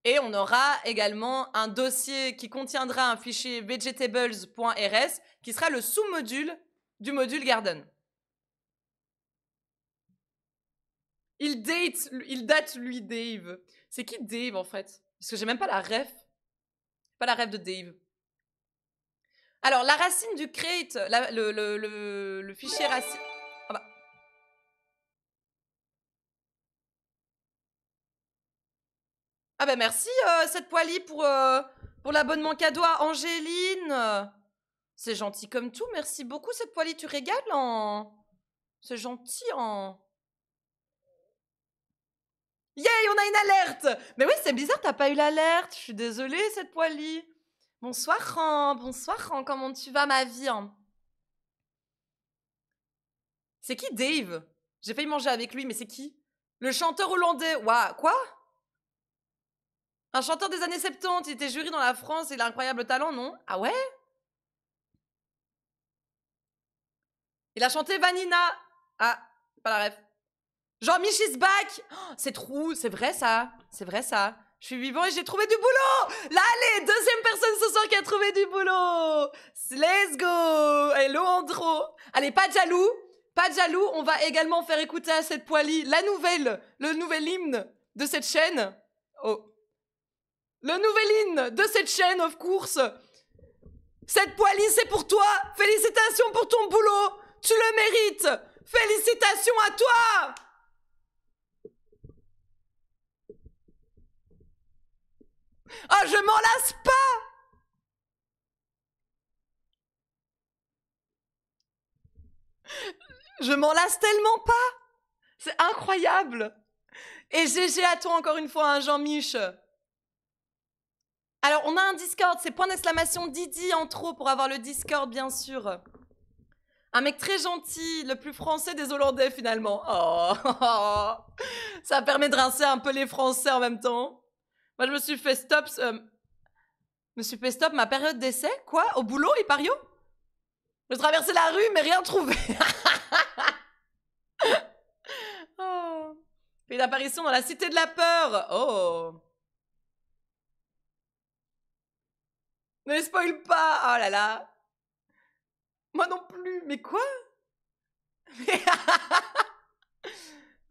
Et on aura également un dossier qui contiendra un fichier vegetables.rs qui sera le sous-module du module garden. Il date lui Dave. C'est qui Dave en fait? Parce que j'ai même pas la ref. Pas la ref de Dave. Alors la racine du crate, le fichier racine. Ah bah. Ah bah merci cette poilie pour l'abonnement cadeau à Angéline. C'est gentil comme tout, merci beaucoup cette poilie, tu régales en... C'est gentil en... Yay, on a une alerte! Mais oui, c'est bizarre, t'as pas eu l'alerte. Je suis désolée, cette poilie. Bonsoir, Ran, comment tu vas, ma vie? C'est qui, Dave? J'ai failli manger avec lui, mais c'est qui? Le chanteur hollandais. Waouh, quoi? Un chanteur des années 70, il était jury dans la France, il a un incroyable talent, non? Ah ouais? Il a chanté Vanina. Ah, pas la ref. Jean-Mich is back! Oh, c'est true, c'est vrai ça. C'est vrai ça. Je suis vivant et j'ai trouvé du boulot! Là, allez, deuxième personne ce soir qui a trouvé du boulot! Let's go! Hello Andro! Allez, pas de jaloux! Pas de jaloux, on va également faire écouter à cette poilie le nouvel hymne de cette chaîne. Oh. Le nouvel hymne de cette chaîne, of course! Cette poilie, c'est pour toi! Félicitations pour ton boulot! Tu le mérites! Félicitations à toi! Ah, je m'en lasse pas! Je m'en lasse tellement pas! C'est incroyable! Et GG à toi encore une fois, hein, Jean-Mich. Alors, on a un Discord, c'est point d'exclamation Didi en trop pour avoir le Discord, bien sûr. Un mec très gentil, le plus français des Hollandais, finalement. Oh, ça permet de rincer un peu les Français en même temps. Moi, je me suis fait stop... ma période d'essai. Quoi? Au boulot, Ipario? Je traversais la rue, mais rien trouvé. Oh. Fait d'apparition dans la cité de la peur. Oh. Ne les spoil pas. Oh là là. Moi non plus. Mais quoi?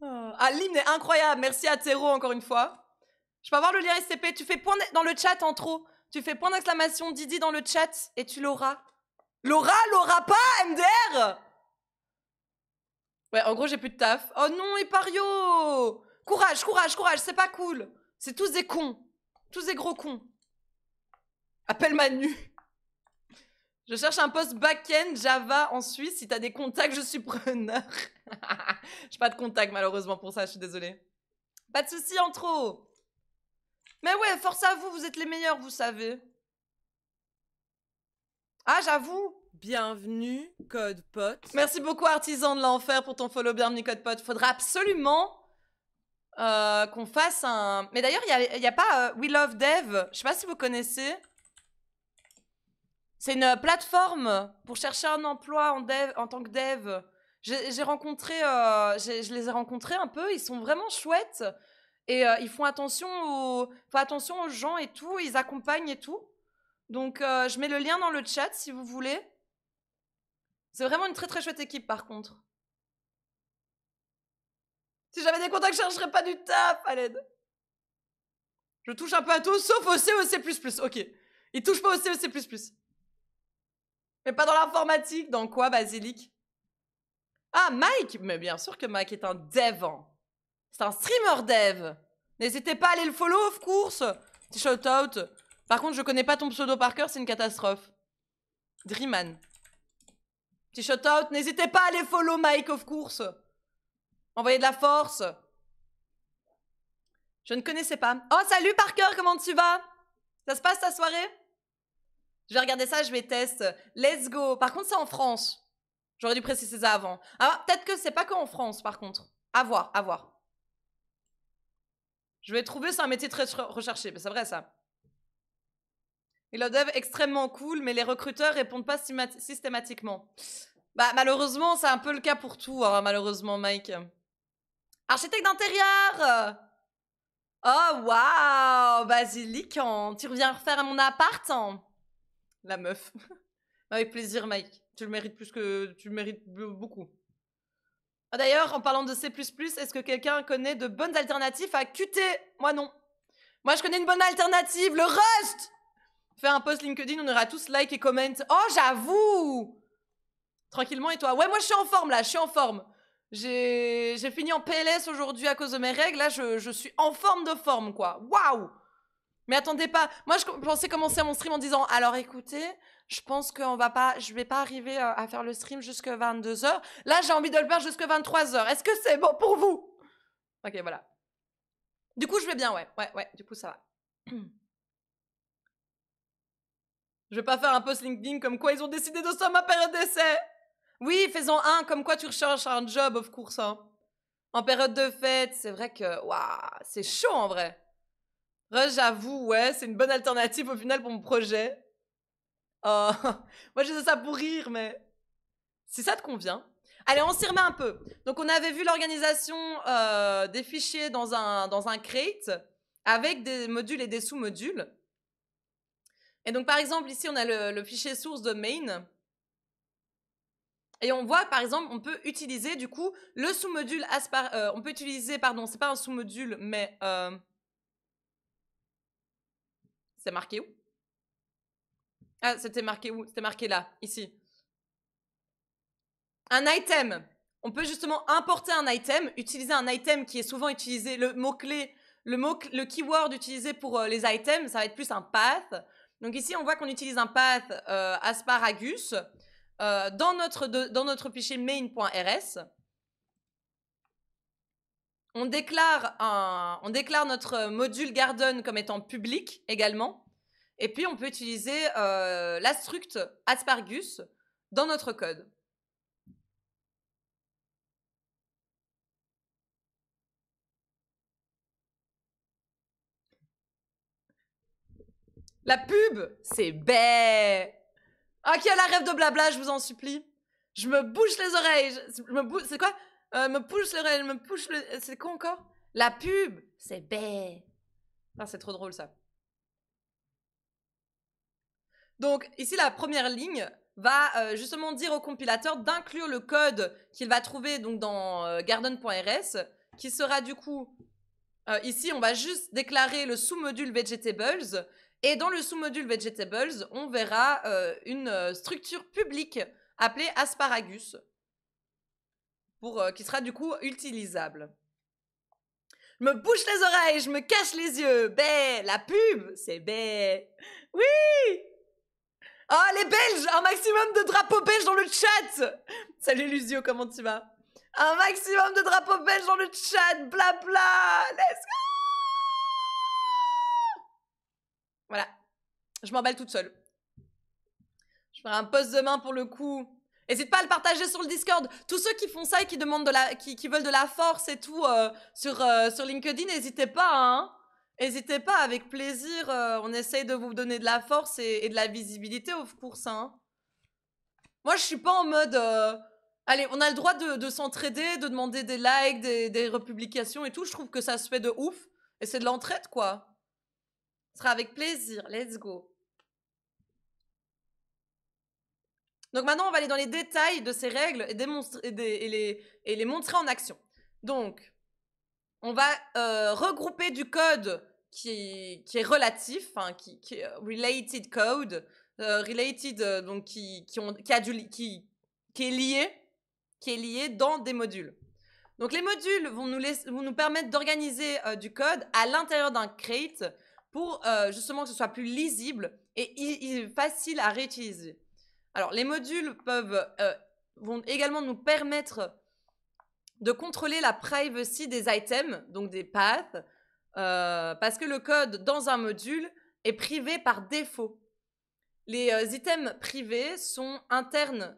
Oh. Ah, l'hymne est incroyable. Merci à Théro encore une fois. Je peux avoir le lien SCP. Tu fais point dans le chat en trop. Tu fais point d'exclamation Didi dans le chat et tu l'auras. L'aura pas, MDR? Ouais, en gros, j'ai plus de taf. Oh non, Ipario! Courage, c'est pas cool. C'est tous des cons. Tous des gros cons. Appelle Manu. Je cherche un poste back-end Java en Suisse. Si t'as des contacts, je suis preneur. J'ai pas de contact malheureusement pour ça, je suis désolée. Pas de soucis en trop. Mais ouais, force à vous, vous êtes les meilleurs, vous savez. Ah, j'avoue. Bienvenue, code pote. Merci beaucoup, Artisan de l'Enfer, pour ton follow. Bienvenue, code pote. Faudra absolument qu'on fasse un... Mais d'ailleurs, il y a pas We Love Dev. Je sais pas si vous connaissez. C'est une plateforme pour chercher un emploi en tant que dev. J'ai rencontré... je les ai rencontrés un peu. Ils sont vraiment chouettes. Et ils font attention aux gens et tout. Ils accompagnent et tout. Donc, je mets le lien dans le chat si vous voulez. C'est vraiment une très très chouette équipe par contre. Si j'avais des contacts, je chercherais pas du taf à l'aide. Je touche un peu à tout, sauf au CEC++. Ok. Il touche pas au CEC++. Mais pas dans l'informatique. Dans quoi, Basilic? Ah, Mike. Mais bien sûr que Mike est un dev. C'est un streamer dev. N'hésitez pas à aller le follow, of course. Petit shout out. Par contre, je connais pas ton pseudo par cœur, c'est une catastrophe. Dreaman. Petit shout out. N'hésitez pas à aller follow Mike, of course. Envoyez de la force. Je ne connaissais pas. Oh, salut Parker, comment tu vas? Ça se passe ta soirée? Je vais regarder ça, je vais tester. Let's go. Par contre, c'est en France. J'aurais dû préciser ça avant. Ah, peut-être que c'est pas qu'en France, par contre. À voir, à voir. Je vais trouver, c'est un métier très recherché. Mais c'est vrai, ça. Et le dev extrêmement cool, mais les recruteurs répondent pas systématiquement. Bah, malheureusement, c'est un peu le cas pour tout, hein, malheureusement, Mike. Architecte d'intérieur. Oh, waouh, Basilic, tu reviens refaire mon appart, hein. La meuf. Avec plaisir, Mike. Tu le mérites tu le mérites beaucoup. Ah, d'ailleurs, en parlant de C++, est-ce que quelqu'un connaît de bonnes alternatives à Qt? Moi, non. Moi, je connais une bonne alternative, le Rust. Fais un post LinkedIn, on aura tous like et comment. Oh, j'avoue. Tranquillement, et toi? Ouais, moi, je suis en forme, là. Je suis en forme. J'ai fini en PLS aujourd'hui à cause de mes règles. Là, je suis en forme, quoi. Waouh! Mais attendez pas. Moi, je pensais commencer mon stream en disant, alors écoutez, je pense que je vais pas arriver à faire le stream jusqu'à 22h. Là, j'ai envie de le faire jusqu'à 23h. Est-ce que c'est bon pour vous? Ok, voilà. Du coup, je vais bien, ouais. Ouais, du coup, ça va. Je vais pas faire un post LinkedIn comme quoi ils ont décidé de sommer ma période d'essai. Oui, faisons un comme quoi tu recherches un job, of course. Hein. En période de fête, c'est vrai que, waouh, c'est chaud en vrai. J'avoue, ouais, c'est une bonne alternative au final pour mon projet. Oh, moi je dis ça pour rire, mais si ça te convient. Allez, on s'y remet un peu. Donc on avait vu l'organisation des fichiers dans un crate avec des modules et des sous-modules. Et donc par exemple ici on a le fichier source de main. Et on voit par exemple on peut utiliser du coup le sous-module on peut utiliser, pardon, c'est pas un sous-module mais c'est marqué où? Ah, c'était marqué où? C'était marqué là, ici. Un item. On peut justement importer un item, utiliser un item qui est souvent utilisé, le mot-clé, le keyword utilisé pour les items, ça va être plus un path. Donc ici, on voit qu'on utilise un path asparagus dans notre fichier main.rs. On déclare notre module garden comme étant public également. Et puis, on peut utiliser la struct asparagus dans notre code. La pub, c'est bête. Ah, qui a la rêve de blabla, je vous en supplie. Je me bouche les oreilles. C'est quoi? Me pousse les oreilles, me pousse le... C'est quoi encore? La pub, c'est bête. Ah, c'est trop drôle, ça. Donc, ici, la première ligne va justement dire au compilateur d'inclure le code qu'il va trouver donc, dans garden.rs, qui sera du coup... ici, on va juste déclarer le sous-module vegetables. Et dans le sous-module vegetables, on verra une structure publique appelée asparagus, qui sera du coup utilisable. Je me bouche les oreilles, je me cache les yeux. Bé, la pub, c'est bé. Oui. Oh, les Belges, un maximum de drapeaux belges dans le chat. Salut Luzio, comment tu vas? Un maximum de drapeaux belges dans le chat, blabla. Let's go. Voilà, je m'emballe toute seule. Je ferai un post demain pour le coup. N'hésite pas à le partager sur le Discord. Tous ceux qui font ça et qui demandent qui veulent de la force et tout sur LinkedIn, n'hésitez pas, hein. N'hésitez pas, avec plaisir. On essaye de vous donner de la force et de la visibilité, of course, hein. Moi, je suis pas en mode... Allez, on a le droit de s'entraider, de demander des likes, des republications et tout. Je trouve que ça se fait de ouf. Et c'est de l'entraide, quoi. Ce sera avec plaisir. Let's go. Donc maintenant, on va aller dans les détails de ces règles et les montrer en action. Donc, on va regrouper du code qui est relatif, enfin, qui est related code, donc qui est lié dans des modules. Donc les modules vont nous permettre d'organiser du code à l'intérieur d'un crate pour justement que ce soit plus lisible et facile à réutiliser. Alors, les modules vont également nous permettre de contrôler la privacy des items, donc des paths, parce que le code dans un module est privé par défaut. Les items privés sont internes,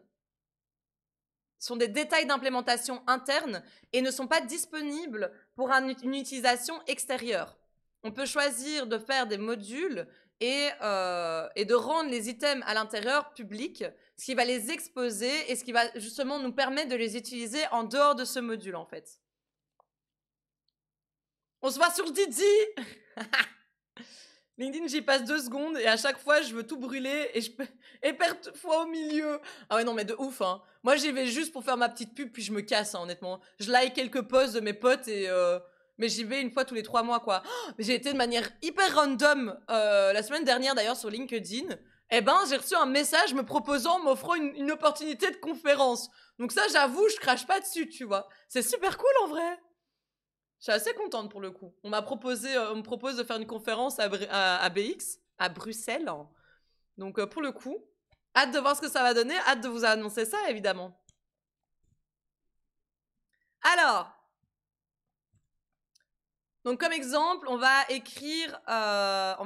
sont des détails d'implémentation interne et ne sont pas disponibles pour une utilisation extérieure. On peut choisir de faire des modules et de rendre les items à l'intérieur publics, ce qui va les exposer et ce qui va justement nous permettre de les utiliser en dehors de ce module, en fait. On se voit sur Didi. LinkedIn, j'y passe 2 secondes et à chaque fois, je veux tout brûler et perdre foi au milieu. Ah ouais, non, mais de ouf, hein. Moi, j'y vais juste pour faire ma petite pub, puis je me casse, hein, honnêtement. Je like quelques posts de mes potes mais j'y vais une fois tous les 3 mois, quoi. Oh, j'ai été de manière hyper random la semaine dernière, d'ailleurs, sur LinkedIn. Eh ben, j'ai reçu un message m'offrant une opportunité de conférence. Donc ça, j'avoue, je crache pas dessus, tu vois. C'est super cool, en vrai. Je suis assez contente, pour le coup. On me propose de faire une conférence à BX, à Bruxelles. Donc, pour le coup, hâte de voir ce que ça va donner. Hâte de vous annoncer ça, évidemment. Alors... Donc, comme exemple, on va écrire un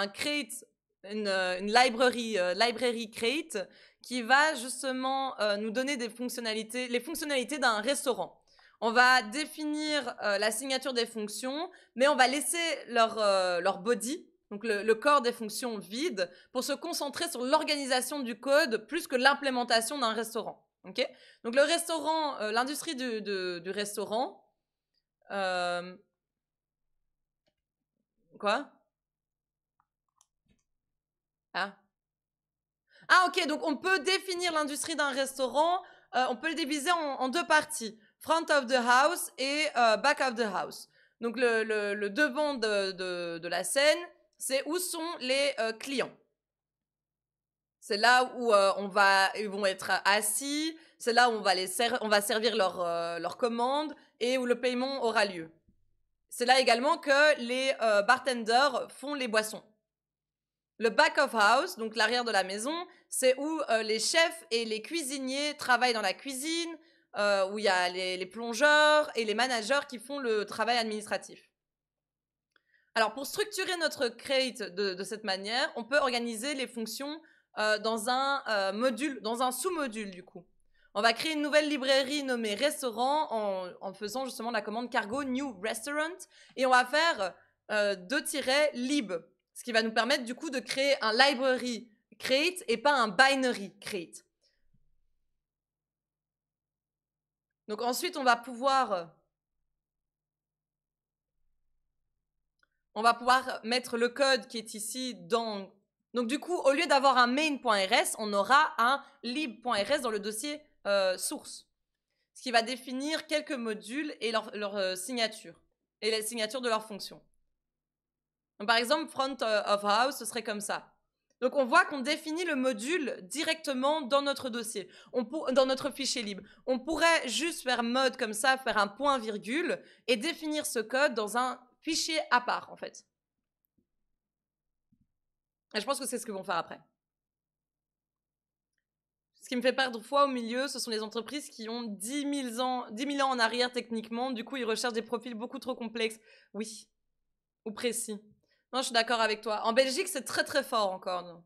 crate, une library crate qui va justement nous donner les fonctionnalités d'un restaurant. On va définir la signature des fonctions, mais on va laisser leur body, donc le corps des fonctions vide, pour se concentrer sur l'organisation du code plus que l'implémentation d'un restaurant. Okay, donc le restaurant, l'industrie du restaurant. Quoi? Ah, ok, donc on peut définir l'industrie d'un restaurant, on peut le diviser en 2 parties, front of the house et back of the house. Donc le devant de la scène, c'est où sont les clients. C'est là où ils vont être assis, c'est là où on va servir leurs commandes et où le paiement aura lieu. C'est là également que les bartenders font les boissons. Le back of house, donc l'arrière de la maison, c'est où les chefs et les cuisiniers travaillent dans la cuisine, où il y a les plongeurs et les managers qui font le travail administratif. Alors, pour structurer notre crate de cette manière, on peut organiser les fonctions dans un module, dans un sous-module du coup. On va créer une nouvelle librairie nommée restaurant en faisant justement la commande cargo new restaurant et on va faire 2-lib, ce qui va nous permettre du coup de créer un library crate et pas un binary crate. Donc ensuite on va pouvoir mettre le code qui est ici dans... Donc du coup, au lieu d'avoir un main.rs, on aura un lib.rs dans le dossier source. Ce qui va définir quelques modules et leur signature. Et les signatures de leurs fonctions. Donc par exemple, front of house, ce serait comme ça. Donc, on voit qu'on définit le module directement dans notre dossier, dans notre fichier libre. On pourrait juste faire mode comme ça, faire un point virgule et définir ce code dans un fichier à part, en fait. Et je pense que c'est ce qu'ils vont faire après. Ce qui me fait perdre foi au milieu, ce sont les entreprises qui ont 10 000 ans en arrière techniquement. Du coup, ils recherchent des profils beaucoup trop complexes. Oui. Ou précis. Non, je suis d'accord avec toi. En Belgique, c'est très très fort encore. Non.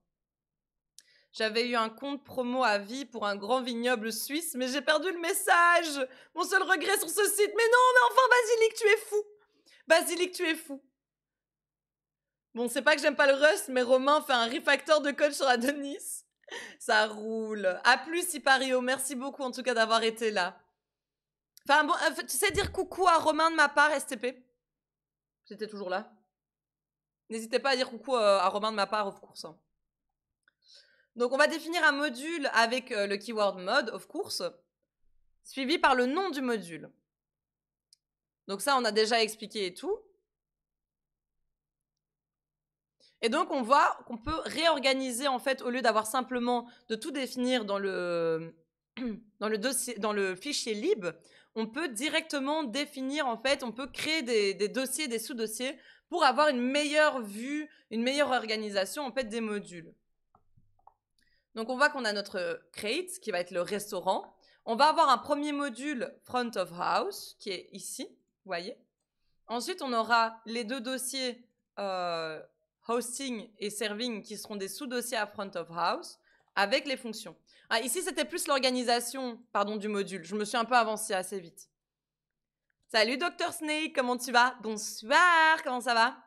J'avais eu un compte promo à vie pour un grand vignoble suisse, mais j'ai perdu le message. Mon seul regret sur ce site. Mais non, mais enfin, Basilic, tu es fou. Basilic, tu es fou. Bon, c'est pas que j'aime pas le Rust, mais Romain fait un refactor de code sur Adonis. Ça roule. A plus, Ipario. Merci beaucoup, en tout cas, d'avoir été là. Enfin, bon, tu sais dire coucou à Romain de ma part, STP. J'étais toujours là. N'hésitez pas à dire coucou à Romain de ma part, of course. Donc, on va définir un module avec le keyword mode, of course, suivi par le nom du module. Donc ça, on a déjà expliqué et tout. Et donc, on voit qu'on peut réorganiser, en fait, au lieu d'avoir simplement de tout définir dans le fichier lib, on peut directement définir, en fait, on peut créer des dossiers, des sous-dossiers pour avoir une meilleure vue, une meilleure organisation, en fait, des modules. Donc, on voit qu'on a notre create, qui va être le restaurant. On va avoir un premier module front of house, qui est ici, vous voyez. Ensuite, on aura les deux dossiers hosting et serving qui seront des sous-dossiers à front of house avec les fonctions. Ah, ici, c'était plus l'organisation du module. Je me suis un peu avancée assez vite. Salut Dr Snake, comment tu vas? Bonsoir, comment ça va?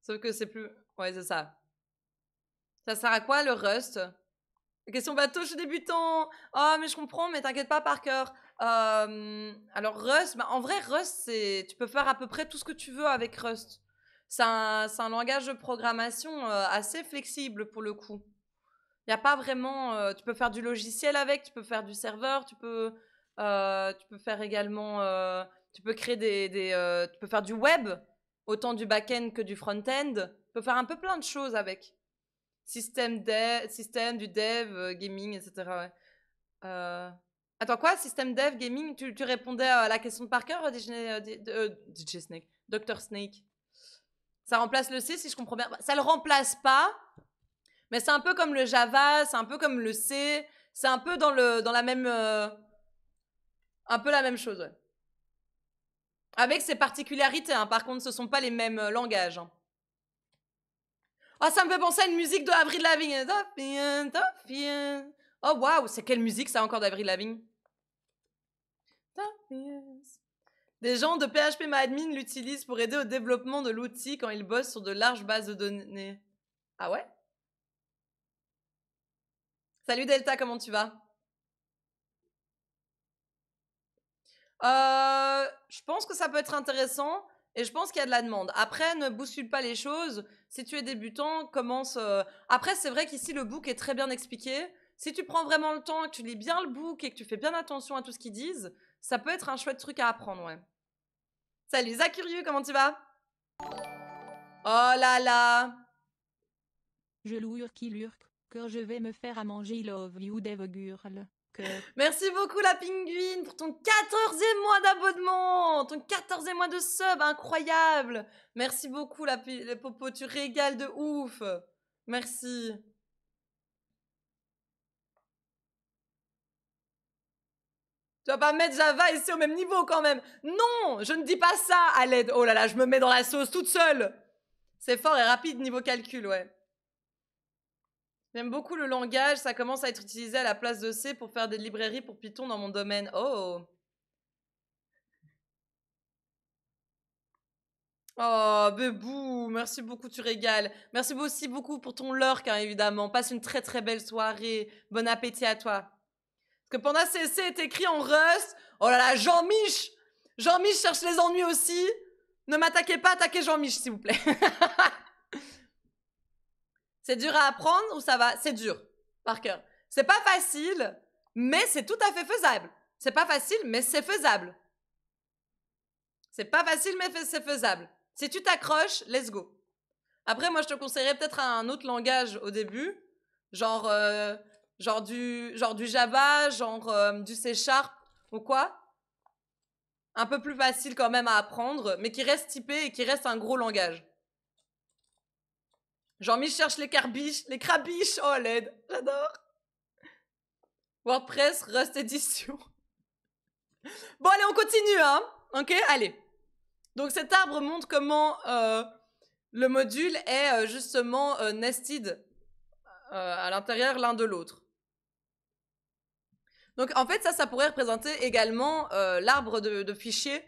Sauf que c'est plus... Ouais, c'est ça. Ça sert à quoi le Rust? Question bateau, je suis débutant. Oh, mais je comprends, mais t'inquiète pas, Parker. Alors Rust, en vrai Rust, tu peux faire à peu près tout ce que tu veux avec Rust. C'est un langage de programmation assez flexible pour le coup. Il n'y a pas vraiment... tu peux faire du logiciel avec, tu peux faire du serveur, tu peux faire également... tu peux créer tu peux faire du web, autant du back-end que du front-end. Tu peux faire un peu plein de choses avec. Système, du dev, gaming, etc. Ouais. Attends, quoi? Système dev, gaming? Tu répondais à la question de Parker, DJ Snake, Dr Snake. Ça remplace le C, si je comprends bien. Ça le remplace pas, mais c'est un peu comme le Java, c'est un peu comme le C, c'est un peu dans la même... un peu la même chose, ouais. Avec ses particularités, hein. Par contre, ce sont pas les mêmes langages, hein. Ah, ça me fait penser à une musique de Avril Lavigne. Oh, waouh, c'est quelle musique ça encore d'Avril Lavigne? Des gens de PHPMyAdmin l'utilisent pour aider au développement de l'outil quand ils bossent sur de larges bases de données. Ah ouais? Salut Delta, comment tu vas? Je pense que ça peut être intéressant et je pense qu'il y a de la demande. Après, ne bouscule pas les choses. Si tu es débutant, commence... Après, c'est vrai qu'ici, le book est très bien expliqué. Si tu prends vraiment le temps, que tu lis bien le book et que tu fais bien attention à tout ce qu'ils disent, ça peut être un chouette truc à apprendre, ouais. Salut Zacurieux, comment tu vas? Oh là là! Je lurk qui lurk, que je vais me faire à manger love you dev girl. Merci beaucoup la pingouine pour ton 14e mois d'abonnement, ton 14e mois de sub, incroyable. Merci beaucoup les popos, tu régales de ouf. Merci. Tu vas pas mettre Java ici au même niveau quand même. Non, je ne dis pas ça à l'aide. Oh là là, je me mets dans la sauce toute seule. C'est fort et rapide niveau calcul, ouais. J'aime beaucoup le langage, ça commence à être utilisé à la place de C pour faire des librairies pour Python dans mon domaine. Oh! Oh, Bebou, merci beaucoup, tu régales. Merci aussi beaucoup pour ton lurk, hein, évidemment. Passe une très très belle soirée. Bon appétit à toi. Parce que Panda CC est écrit en Rust. Oh là là, Jean-Mich! Jean-Mich cherche les ennuis aussi. Ne m'attaquez pas, attaquez Jean-Mich, s'il vous plaît. C'est dur à apprendre ou ça va? C'est dur, par cœur. C'est pas facile, mais c'est tout à fait faisable. C'est pas facile, mais c'est faisable. C'est pas facile, mais c'est faisable. Si tu t'accroches, let's go. Après, moi, je te conseillerais peut-être un autre langage au début. Genre du Java, du C# ou quoi. Un peu plus facile quand même à apprendre, mais qui reste typé et qui reste un gros langage. Jean-Mi cherche les crabiches. Oh, l'aide, j'adore. WordPress, Rust Edition. Bon, allez, on continue, hein. Ok, allez. Donc, cet arbre montre comment le module est justement nested à l'intérieur l'un de l'autre. Donc, en fait, ça pourrait représenter également l'arbre de fichiers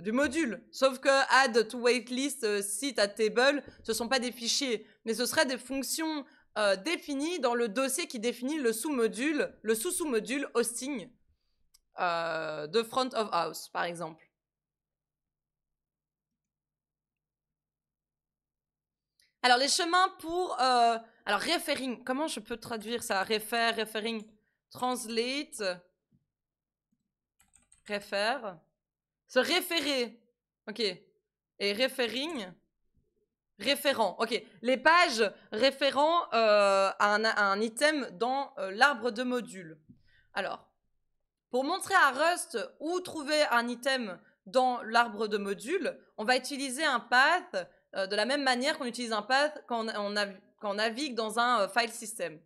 du module. Sauf que add to waitlist, sit at table, ce ne sont pas des fichiers, mais ce seraient des fonctions définies dans le dossier qui définit le sous-module, le sous-sous-module hosting de front of house, par exemple. Alors, les chemins pour... alors, referring, comment je peux traduire ça? Referring, translate, refer, se référer, ok. Et referring, référent, ok. Les pages référant à un item dans l'arbre de module. Alors, pour montrer à Rust où trouver un item dans l'arbre de module, on va utiliser un path de la même manière qu'on utilise un path quand on navigue dans un file system.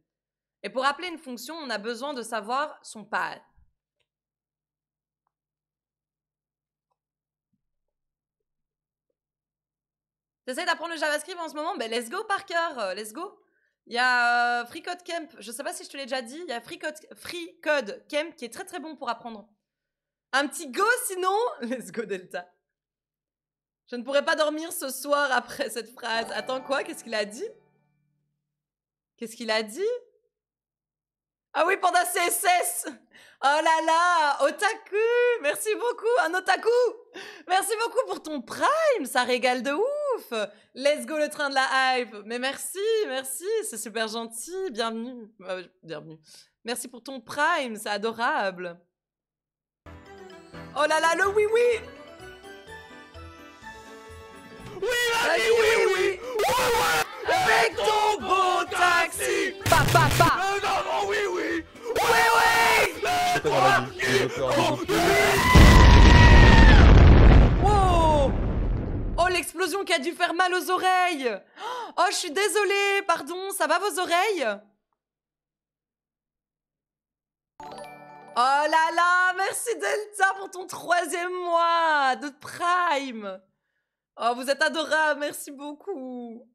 Et pour appeler une fonction, on a besoin de savoir son path. T'essayes d'apprendre le JavaScript en ce moment? Ben let's go Parker, let's go. Il y a FreeCodeCamp, je sais pas si je te l'ai déjà dit, il y a FreeCodeCamp qui est très très bon pour apprendre. Un petit go sinon, let's go Delta. Je ne pourrais pas dormir ce soir après cette phrase. Attends quoi? Qu'est-ce qu'il a dit? Qu'est-ce qu'il a dit? Ah oui, Panda CSS. Oh là là, otaku. Merci beaucoup, un otaku. Merci beaucoup pour ton prime, ça régale de ouf. Let's go le train de la hype. Mais merci, c'est super gentil. Bienvenue. Bienvenue. Merci pour ton prime, c'est adorable. Oh là là, le oui oui. Oui, vas-y, oui, oui. Avec ton beau taxi. Pa pa pa. Non, oui, oui. Oui oui. Je fais quoi dans la vie? Développeur, développeur. Wow. Oh, l'explosion qui a dû faire mal aux oreilles. Oh, je suis désolée, pardon, ça va vos oreilles? Oh là là, merci Delta pour ton 3e mois de Prime. Oh, vous êtes adorable, merci beaucoup.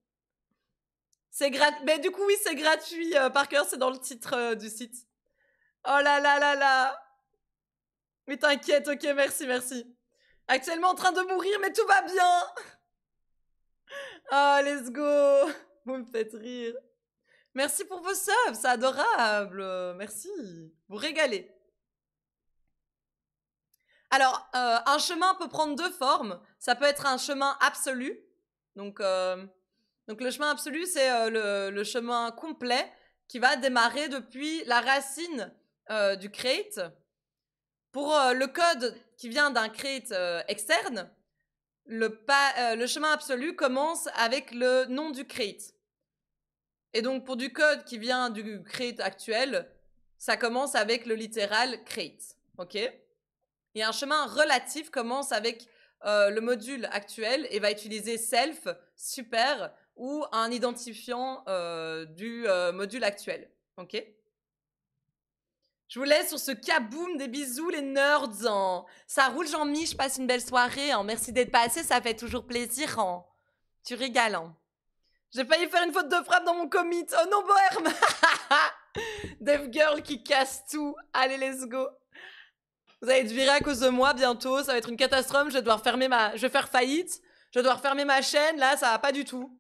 C'est gratuit, mais du coup oui, c'est gratuit, Parker, c'est dans le titre du site. Oh là là là là. Mais t'inquiète, ok, merci, merci. Actuellement en train de mourir, mais tout va bien. Oh, let's go. Vous me faites rire. Merci pour vos subs, c'est adorable. Merci, vous régalez. Alors, un chemin peut prendre 2 formes. Ça peut être un chemin absolu. Donc le chemin absolu, c'est le chemin complet qui va démarrer depuis la racine du crate. Pour le code qui vient d'un crate externe, le chemin absolu commence avec le nom du crate. Et donc, pour du code qui vient du crate actuel, ça commence avec le littéral crate. Ok? Et un chemin relatif commence avec le module actuel et va utiliser self, super, ou un identifiant du module actuel. Ok? Je vous laisse sur ce kaboom, des bisous les nerds. Hein. Ça roule Jean-Mi, je passe une belle soirée. Hein. Merci d'être passé, ça fait toujours plaisir. Hein. Tu régales. Hein. J'ai failli faire une faute de frappe dans mon commit. Oh non, Boherm. Dev Girl qui casse tout. Allez, let's go. Vous allez être viré à cause de moi bientôt. Ça va être une catastrophe. Je vais devoir je vais faire faillite. Je vais devoir fermer ma chaîne. Là, ça va pas du tout.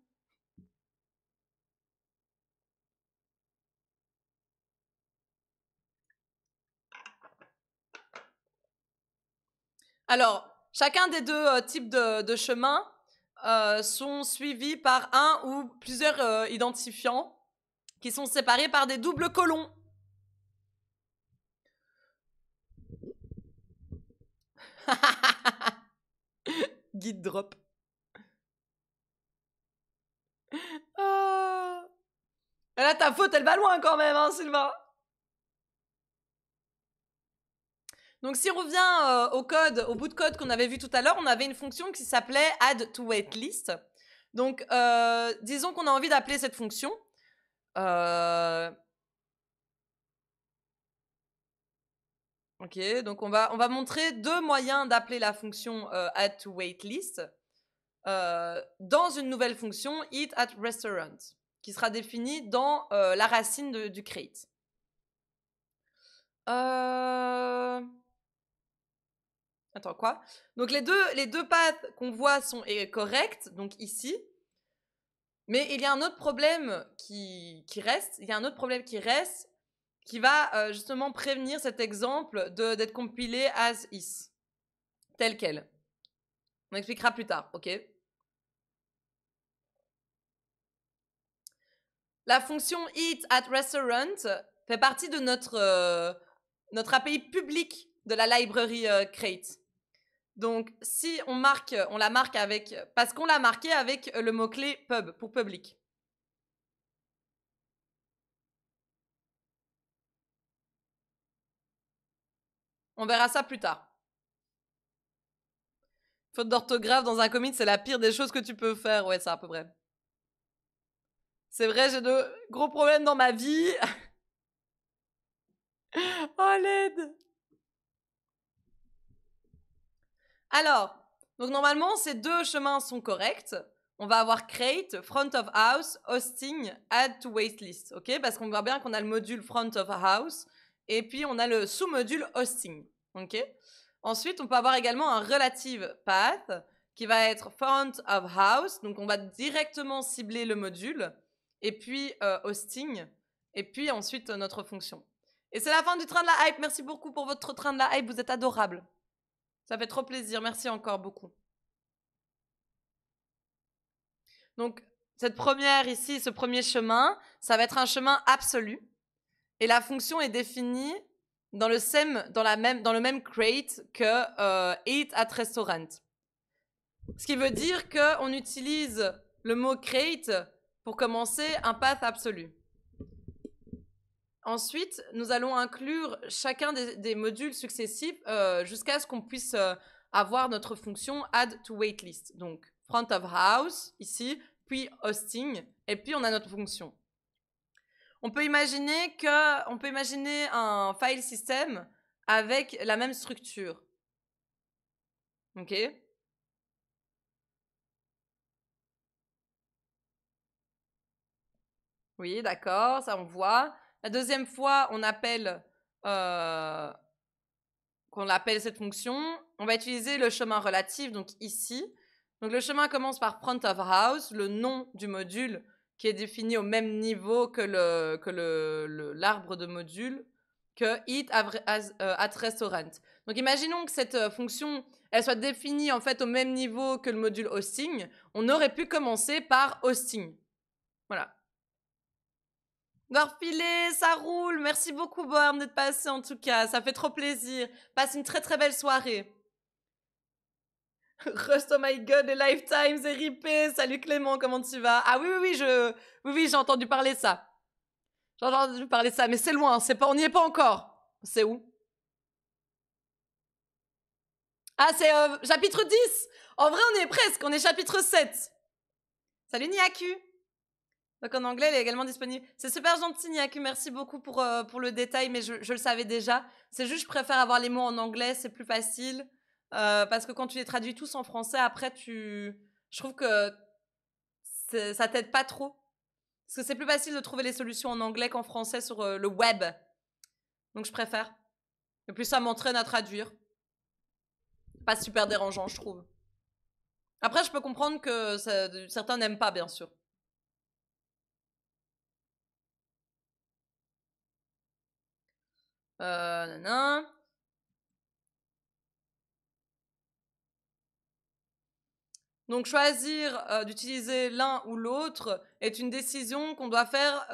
Alors, chacun des 2 types de chemins sont suivis par un ou plusieurs identifiants qui sont séparés par des doubles colons. Guide drop. Ah. Et là, ta faute, elle va loin quand même, hein, Sylvain. Donc, si on revient au code, au bout de code qu'on avait vu tout à l'heure, on avait une fonction qui s'appelait add to waitlist. Donc, disons qu'on a envie d'appeler cette fonction. Ok, donc on va montrer deux moyens d'appeler la fonction add to waitlist dans une nouvelle fonction eat at restaurant qui sera définie dans la racine du create. Attends, quoi? Donc les deux paths qu'on voit sont corrects, donc ici. Mais il y a un autre problème qui reste. Il y a un autre problème qui reste qui va justement prévenir cet exemple d'être compilé as is, tel quel. On expliquera plus tard, ok? La fonction eat at restaurant fait partie de notre API publique de la library crate. Donc, si on la marque avec, parce qu'on l'a marqué avec le mot-clé pub pour public. On verra ça plus tard. Faute d'orthographe dans un commit, c'est la pire des choses que tu peux faire. Ouais, c'est à peu près. C'est vrai, j'ai de gros problèmes dans ma vie. Oh, l'aide. Alors, donc normalement, ces deux chemins sont corrects. On va avoir create, front of house, hosting, add to waitlist. Ok? Parce qu'on voit bien qu'on a le module front of house et puis on a le sous-module hosting. Ok? Ensuite, on peut avoir également un relative path qui va être front of house. Donc, on va directement cibler le module et puis hosting et puis ensuite notre fonction. Et c'est la fin du train de la hype. Merci beaucoup pour votre train de la hype. Vous êtes adorables. Ça fait trop plaisir. Merci encore beaucoup. Donc, cette première ici, ce premier chemin, ça va être un chemin absolu. Et la fonction est définie dans le même crate que eat at restaurant. Ce qui veut dire qu'on utilise le mot crate pour commencer un path absolu. Ensuite, nous allons inclure chacun des modules successifs jusqu'à ce qu'on puisse avoir notre fonction add to waitlist. Donc, front of house, ici, puis hosting, et puis on a notre fonction. On peut imaginer un file system avec la même structure. Ok? Oui, d'accord, ça on voit. La deuxième fois, qu'on appelle cette fonction, on va utiliser le chemin relatif, donc ici. Donc le chemin commence par front of house, le nom du module qui est défini au même niveau que l'arbre de module, que eat at restaurant. Donc imaginons que cette fonction, elle soit définie en fait au même niveau que le module hosting. On aurait pu commencer par hosting. Voilà. Gorfilé, ça roule. Merci beaucoup, Boarm, d'être passé en tout cas. Ça fait trop plaisir. Passe une très très belle soirée. Rust, oh my god, les lifetimes et ripé. Salut Clément, comment tu vas? Ah oui, j'ai entendu parler ça. J'ai entendu parler ça, mais c'est loin, on n'y est pas encore. C'est où? Ah, c'est chapitre 10. En vrai, on y est presque, on est chapitre 7. Salut Niaku. Donc en anglais, elle est également disponible. C'est super gentil, Niaku. Merci beaucoup pour le détail, mais je le savais déjà. C'est juste, je préfère avoir les mots en anglais, c'est plus facile. Parce que quand tu les traduis tous en français, après, je trouve que ça t'aide pas trop. Parce que c'est plus facile de trouver les solutions en anglais qu'en français sur le web. Donc je préfère. Et plus ça m'entraîne à traduire. Pas super dérangeant, je trouve. Après, je peux comprendre que certains n'aiment pas, bien sûr. Nanana. Donc choisir d'utiliser l'un ou l'autre est une décision qu'on doit faire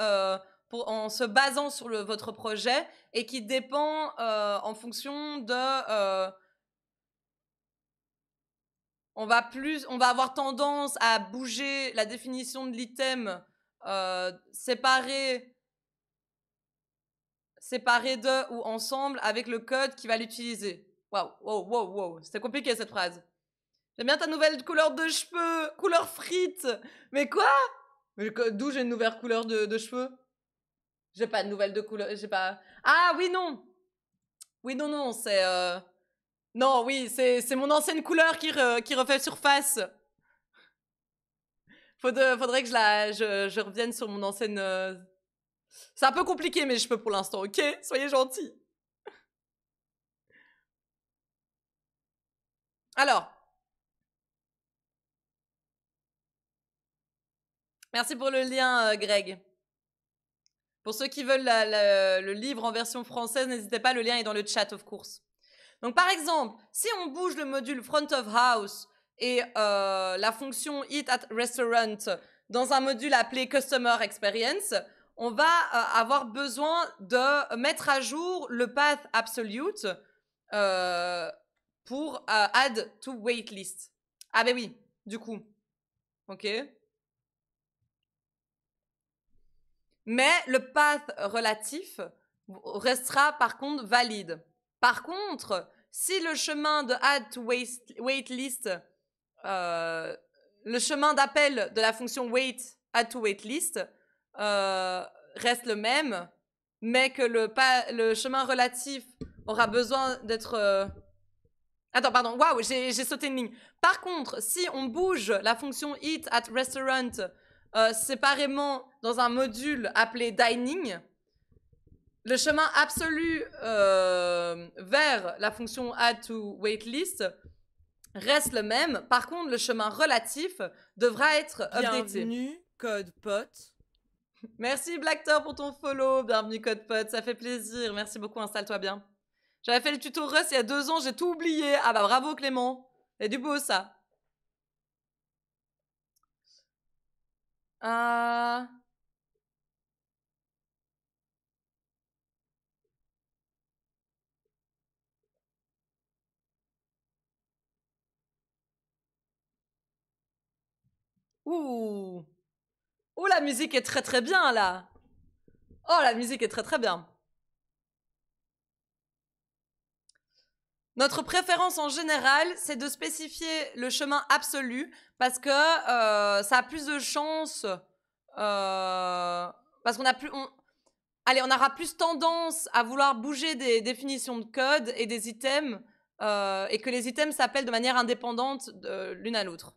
en se basant sur votre projet et qui dépend en fonction de on va avoir tendance à bouger la définition de l'item séparée de ou ensemble avec le code qui va l'utiliser. Waouh, wow, wow, wow. C'était compliqué cette phrase. J'aime bien ta nouvelle couleur de cheveux, couleur frite. Mais quoi? D'où j'ai une nouvelle couleur de cheveux? J'ai pas de nouvelle de couleur, j'ai pas... Ah oui, non. Oui, non, non, c'est... Non, oui, c'est mon ancienne couleur qui refait surface. Faudrait que je revienne sur mon ancienne... C'est un peu compliqué mes cheveux pour l'instant, ok? Soyez gentils. Alors. Merci pour le lien, Greg. Pour ceux qui veulent le livre en version française, n'hésitez pas, le lien est dans le chat, of course. Donc par exemple, si on bouge le module front of house et la fonction eat at restaurant dans un module appelé customer experience, on va avoir besoin de mettre à jour le path absolute pour add to waitlist. Ah ben oui, du coup. Ok. Mais le path relatif restera par contre valide. Par contre, si le chemin de add to waitlist, le chemin d'appel de la fonction wait add to waitlist reste le même, mais que le chemin relatif aura besoin d'être... Attends, pardon, waouh, j'ai sauté une ligne. Par contre, si on bouge la fonction eat at restaurant séparément dans un module appelé dining, le chemin absolu vers la fonction add to waitlist reste le même. Par contre, le chemin relatif devra être updaté. Bienvenue, code pote. Merci Blacktor pour ton follow. Bienvenue code pote, ça fait plaisir. Merci beaucoup, installe-toi bien. J'avais fait le tuto Rust il y a 2 ans, j'ai tout oublié. Ah bah bravo Clément. C'est du beau ça. Ouh. Oh, la musique est très très bien là. Oh, la musique est très très bien. Notre préférence en général, c'est de spécifier le chemin absolu parce que ça a plus de chances. Parce qu'on a plus. On aura plus tendance à vouloir bouger des définitions de code et des items et que les items s'appellent de manière indépendante l'une à l'autre.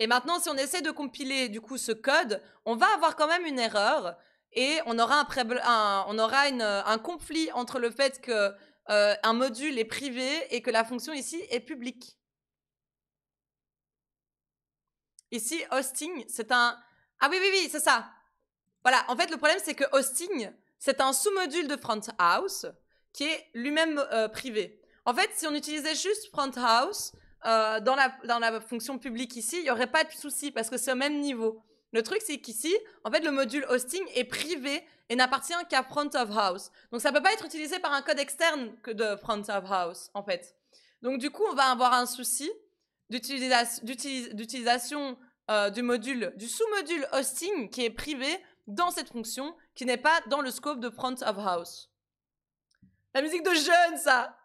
Et maintenant, si on essaie de compiler du coup ce code, on va avoir quand même une erreur et on aura un conflit entre le fait que un module est privé et que la fonction ici est publique. Ici, hosting, c'est un... Ah oui, oui, oui, c'est ça. Voilà, en fait, le problème, c'est que hosting, c'est un sous-module de front house qui est lui-même privé. En fait, si on utilisait juste front house dans la fonction publique ici, il n'y aurait pas de souci parce que c'est au même niveau. Le truc, c'est qu'ici, en fait, le module hosting est privé et n'appartient qu'à front of house. Donc, ça ne peut pas être utilisé par un code externe que de front of house, en fait. Donc, du coup, on va avoir un souci d'utilisation du sous-module hosting qui est privé dans cette fonction qui n'est pas dans le scope de front of house. La musique de jeune, ça!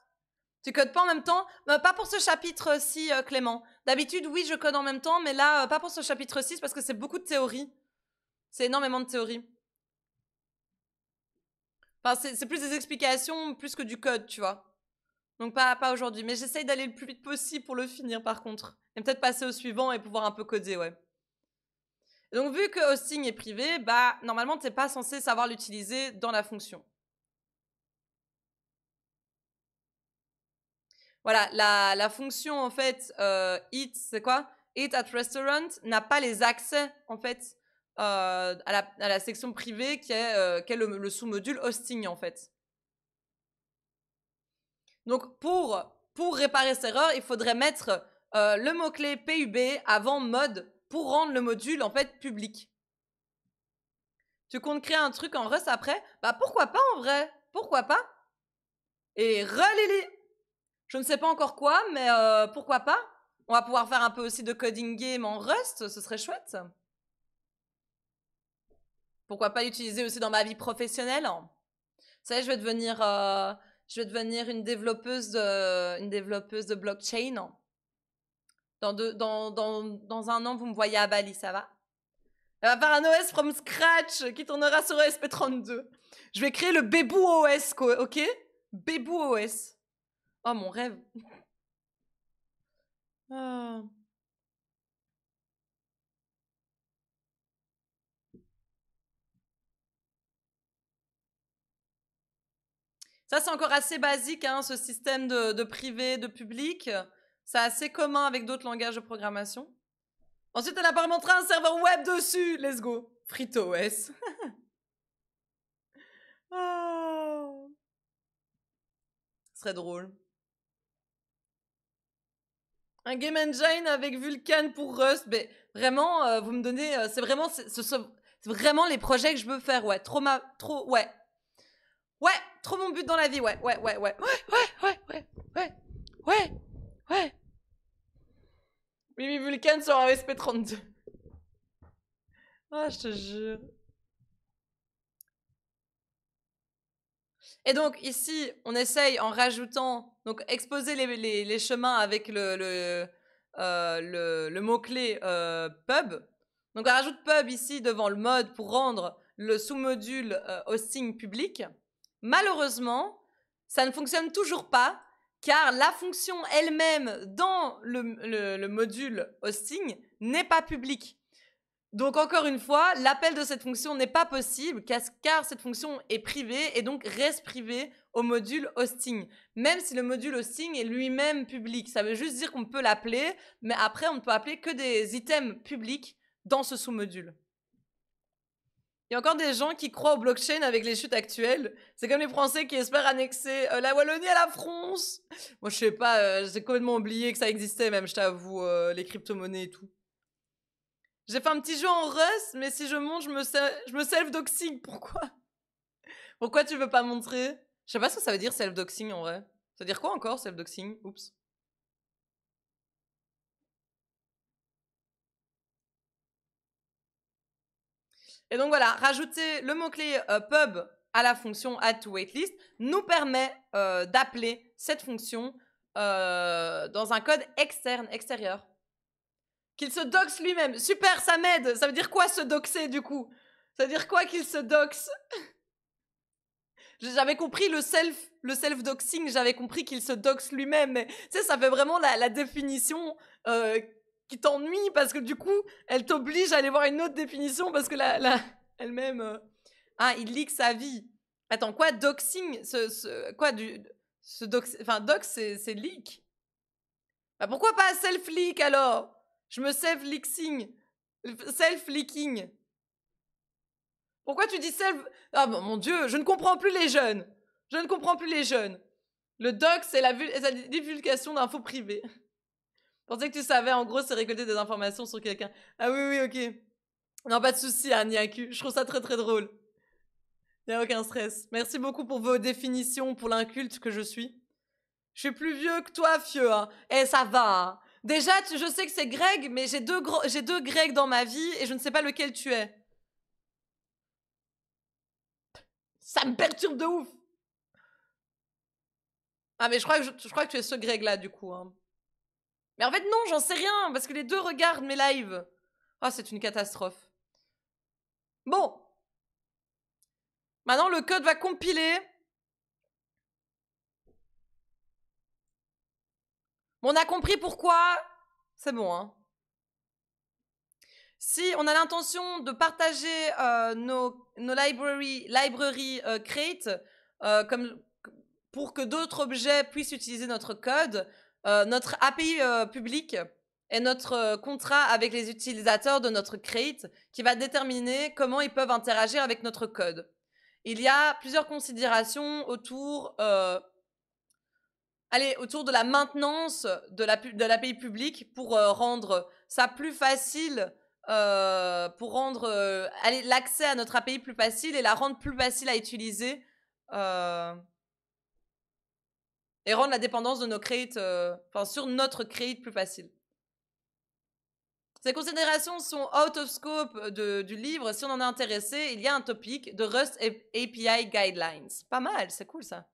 Tu codes pas en même temps? Pas pour ce chapitre-ci, Clément. D'habitude, oui, je code en même temps, mais là, pas pour ce chapitre 6 parce que c'est beaucoup de théorie. C'est énormément de théorie. Enfin, c'est plus des explications plus que du code, tu vois. Donc pas aujourd'hui. Mais j'essaye d'aller le plus vite possible pour le finir, par contre. Et peut-être passer au suivant et pouvoir un peu coder, ouais. Donc, vu que hosting est privé, bah, normalement, t'es pas censé savoir l'utiliser dans la fonction. Voilà, la fonction, en fait, eat, c'est quoi? Eat at restaurant n'a pas les accès, en fait, à la section privée qui est le sous-module hosting, en fait. Donc, pour réparer cette erreur, il faudrait mettre le mot-clé PUB avant mode pour rendre le module, en fait, public. Tu comptes créer un truc en Rust après? Bah, pourquoi pas, en vrai? Pourquoi pas? Et relili! Je ne sais pas encore quoi, mais pourquoi pas. On va pouvoir faire un peu aussi de coding game en Rust, ce serait chouette. Pourquoi pas l'utiliser aussi dans ma vie professionnelle. Vous savez, je vais devenir une développeuse de blockchain. Dans un an, vous me voyez à Bali, ça va? Elle va faire un OS from scratch qui tournera sur ESP32. Je vais créer le Bébou OS, ok? Bébou OS. Oh, mon rêve. Ah. Ça, c'est encore assez basique, hein, ce système de privé, de public. C'est assez commun avec d'autres langages de programmation. Ensuite, elle a pas montré un serveur web dessus. Let's go. FreeOS. Oh. Ce serait drôle. Un game engine avec Vulkan pour Rust. Mais vraiment, vous me donnez... c'est vraiment les projets que je veux faire, ouais. Ouais. Ouais, trop mon but dans la vie, ouais. Oui, Vulcan sur un SP32. Ah, je te jure. Et donc, ici, on essaye en rajoutant... Donc, exposer les chemins avec le mot-clé pub. Donc, on rajoute pub ici devant le mode pour rendre le sous-module hosting public. Malheureusement, ça ne fonctionne toujours pas, car la fonction elle-même dans le module hosting n'est pas publique. Donc encore une fois, l'appel de cette fonction n'est pas possible car cette fonction est privée et donc reste privée au module hosting. Même si le module hosting est lui-même public. Ça veut juste dire qu'on peut l'appeler, mais après on ne peut appeler que des items publics dans ce sous-module. Il y a encore des gens qui croient au blockchain avec les chutes actuelles. C'est comme les Français qui espèrent annexer la Wallonie à la France. Moi, je sais pas, j'ai complètement oublié que ça existait même, je t'avoue, les crypto-monnaies et tout. J'ai fait un petit jeu en Rust, mais si je monte, je me self-doxing. Pourquoi? Pourquoi tu veux pas montrer? Je sais pas ce que ça veut dire self-doxing en vrai. Ça veut dire quoi encore self-doxing? Oups. Et donc voilà, rajouter le mot-clé pub à la fonction add-to-waitlist nous permet d'appeler cette fonction dans un code extérieur. Qu'il se doxe lui-même. Super, ça m'aide. Ça veut dire quoi se doxer du coup? Ça veut dire quoi qu'il se doxe? J'avais compris le self-doxing, j'avais compris qu'il se doxe lui-même, mais tu sais, ça fait vraiment la définition qui t'ennuie parce que du coup, elle t'oblige à aller voir une autre définition parce que elle-même... Ah, il leak sa vie. Attends, quoi, doxing? Enfin, dox, c'est leak. Bah, pourquoi pas self-leak alors? Je me self-leaking. Self-leaking. Pourquoi tu dis self... Ah mon Dieu, je ne comprends plus les jeunes. Je ne comprends plus les jeunes. Le doc, c'est la divulgation d'infos privées. Je pensais que tu savais, en gros, c'est récolter des informations sur quelqu'un. Ah oui, ok. Non, pas de souci, Niaku. Je trouve ça très très drôle. Y a aucun stress. Merci beaucoup pour vos définitions, pour l'inculte que je suis. Je suis plus vieux que toi, Fieu. Hein. Eh, ça va. Hein. Déjà, je sais que c'est Greg, mais j'ai deux Greg dans ma vie et je ne sais pas lequel tu es. Ça me perturbe de ouf. Ah, mais je crois que tu es ce Greg-là, du coup. Hein. Mais en fait, non, j'en sais rien, parce que les deux regardent mes lives. Ah, c'est une catastrophe. Bon. Maintenant, le code va compiler. Bon, on a compris pourquoi. C'est bon, hein. Si on a l'intention de partager nos librairies crate pour que d'autres objets puissent utiliser notre code, notre API publique est notre contrat avec les utilisateurs de notre crate qui va déterminer comment ils peuvent interagir avec notre code. Il y a plusieurs considérations autour de la maintenance de l'API publique pour rendre ça plus facile, pour rendre l'accès à notre API plus facile et la rendre plus facile à utiliser. et rendre la dépendance de nos creates, sur notre create plus facile. Ces considérations sont out of scope du livre. Si on en est intéressé, il y a un topic de Rust API Guidelines. Pas mal, c'est cool ça.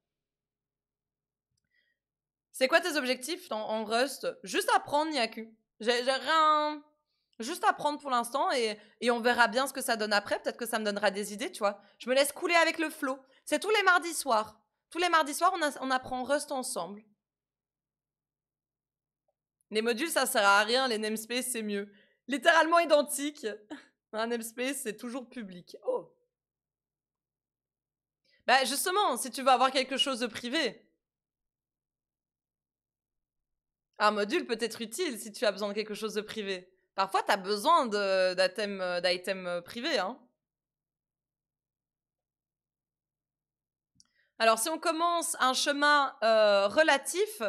C'est quoi tes objectifs en Rust? Juste apprendre, Nyaku. J'ai rien... Juste apprendre pour l'instant et on verra bien ce que ça donne après. Peut-être que ça me donnera des idées, tu vois. Je me laisse couler avec le flow. C'est tous les mardis soirs. Tous les mardis soirs, on apprend Rust ensemble. Les modules, ça sert à rien. Les namespaces, c'est mieux. Littéralement identique. Un namespace, c'est toujours public. Oh. Bah justement, si tu veux avoir quelque chose de privé, un module peut être utile si tu as besoin de quelque chose de privé. Parfois, tu as besoin d'items privés. Hein. Alors, si on commence un chemin relatif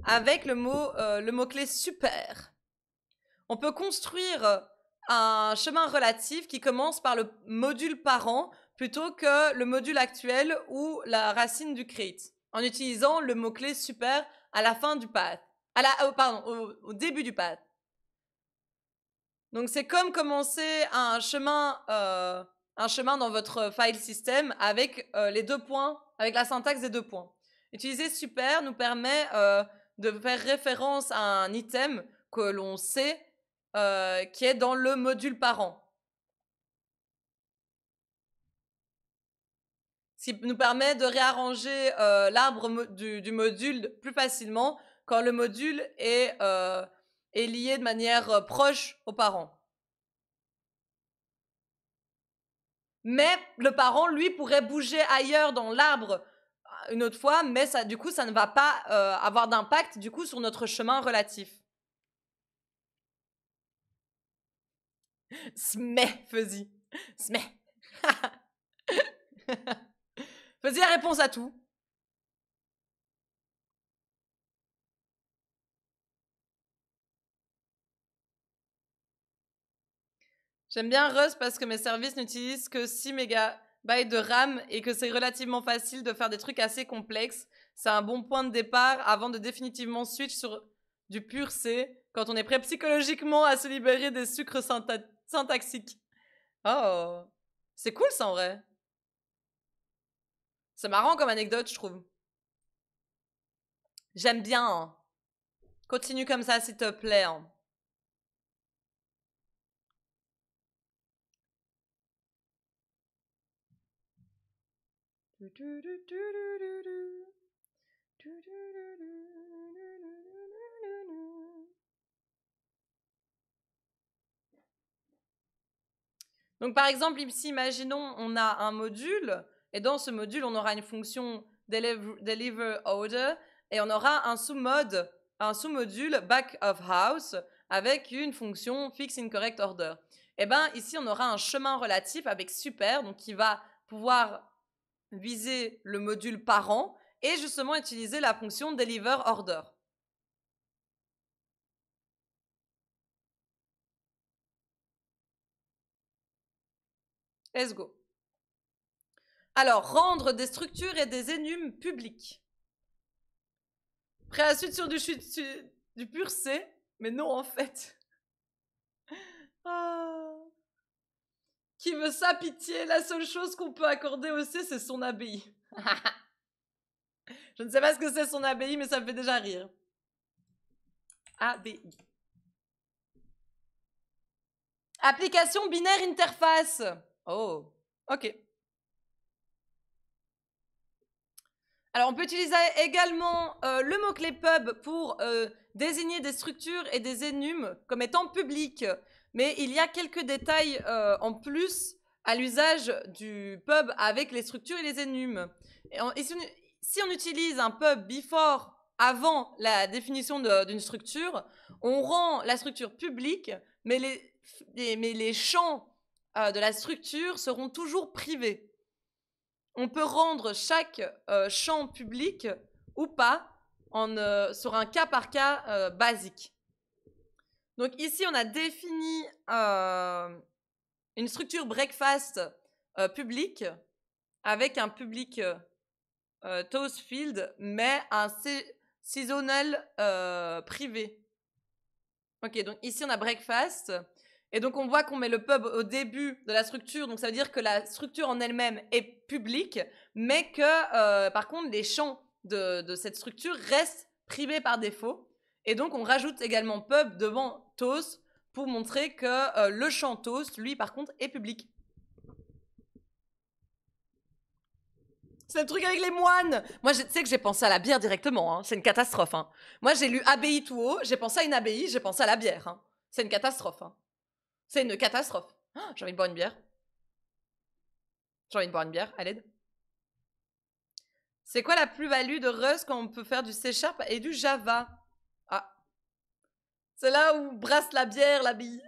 avec le mot-clé super, on peut construire un chemin relatif qui commence par le module parent plutôt que le module actuel ou la racine du create, en utilisant le mot-clé super à la fin du path. Au début du path. Donc, c'est comme commencer un chemin dans votre file system avec les 2 points, avec la syntaxe des 2 points. Utiliser super nous permet de faire référence à un item que l'on sait qui est dans le module parent. Ce qui nous permet de réarranger l'arbre du module plus facilement quand le module est lié de manière proche aux parents. Mais le parent, lui, pourrait bouger ailleurs dans l'arbre une autre fois, mais ça, du coup, ça ne va pas avoir d'impact du coup sur notre chemin relatif. Smeh, fais-y. Smeh. Fais-y la réponse à tout. J'aime bien Rust parce que mes services n'utilisent que 6 MB de RAM et que c'est relativement facile de faire des trucs assez complexes. C'est un bon point de départ avant de définitivement switch sur du pur C quand on est prêt psychologiquement à se libérer des sucres syntaxiques. Oh, c'est cool ça en vrai. C'est marrant comme anecdote, je trouve. J'aime bien. Hein. Continue comme ça, s'il te plaît. Hein. Donc par exemple, ici, imaginons, on a un module, et dans ce module, on aura une fonction deliver order, et on aura un sous-module back of house, avec une fonction fix incorrect order. Et bien ici, on aura un chemin relatif avec super, donc qui va pouvoir viser le module parent, et justement utiliser la fonction deliver order. Let's go. Alors, rendre des structures et des énums publics. Prêt à la suite sur du pur C, mais non en fait. Ah. Qui veut ça, pitié? La seule chose qu'on peut accorder au C, c'est son ABI. Je ne sais pas ce que c'est son ABI, mais ça me fait déjà rire. ABI. Application binaire interface. Oh, ok. Alors, on peut utiliser également le mot-clé pub pour désigner des structures et des énums comme étant publics. Mais il y a quelques détails en plus à l'usage du pub avec les structures et les énums. Si on utilise un pub before, avant la définition d'une structure, on rend la structure publique, mais les champs de la structure seront toujours privés. On peut rendre chaque champ public ou pas sur un cas par cas basique. Donc ici, on a défini une structure breakfast publique avec un public Toastfield, mais un seasonal privé. Ok, donc ici on a breakfast. Et donc on voit qu'on met le pub au début de la structure. Donc ça veut dire que la structure en elle-même est publique, mais que par contre les champs de cette structure restent privés par défaut. Et donc on rajoute également pub devant toast pour montrer que le champ toast, lui par contre, est public. C'est le truc avec les moines. Moi, tu sais que j'ai pensé à la bière directement. Hein. C'est une catastrophe. Hein. Moi, j'ai lu abbaye tout haut. J'ai pensé à une abbaye. J'ai pensé à la bière. Hein. C'est une catastrophe. Hein. C'est une catastrophe. Oh, j'ai envie de boire une bière. J'ai envie de boire une bière. À l'aide. C'est quoi la plus-value de Rust quand on peut faire du C# et du Java? Ah. C'est là où brasse la bière, la bille.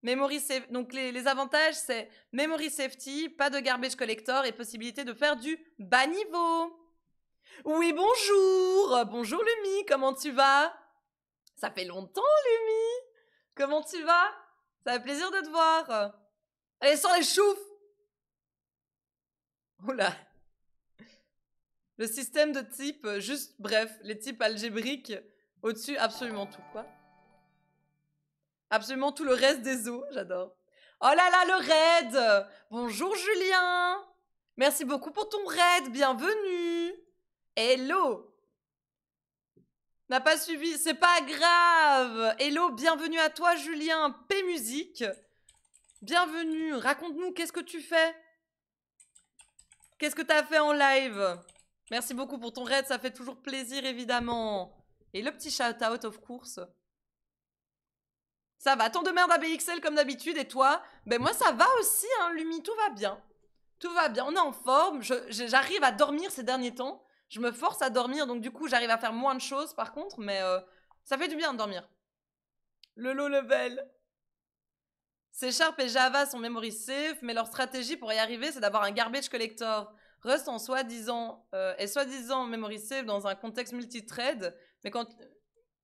Memory safety. Donc les avantages, c'est memory safety, pas de garbage collector et possibilité de faire du bas niveau. Oui, bonjour. Bonjour Lumi, comment tu vas? Ça fait longtemps Lumi. Comment tu vas? Ça fait plaisir de te voir. Allez, sors les choufs. Oula. Le système de type, juste bref, les types algébriques, au-dessus absolument tout, quoi. Absolument tout le reste des os, j'adore. Oh là là, le raid! Bonjour Julien! Merci beaucoup pour ton raid, bienvenue! Hello! N'a pas suivi, c'est pas grave! Hello, bienvenue à toi Julien, P-Musique. Bienvenue, raconte-nous, qu'est-ce que tu fais? Qu'est-ce que t'as fait en live? Merci beaucoup pour ton raid, ça fait toujours plaisir évidemment. Et le petit shout-out of course. Ça va, tant de merde à BXL comme d'habitude, et toi? Ben moi ça va aussi, hein, Lumi, tout va bien. Tout va bien, on est en forme, j'arrive à dormir ces derniers temps. Je me force à dormir, donc du coup j'arrive à faire moins de choses par contre, mais ça fait du bien de dormir. Le low level. C# et Java sont memory safe, mais leur stratégie pour y arriver, c'est d'avoir un garbage collector. Rust en soi-disant est soi-disant memory safe dans un contexte multithread,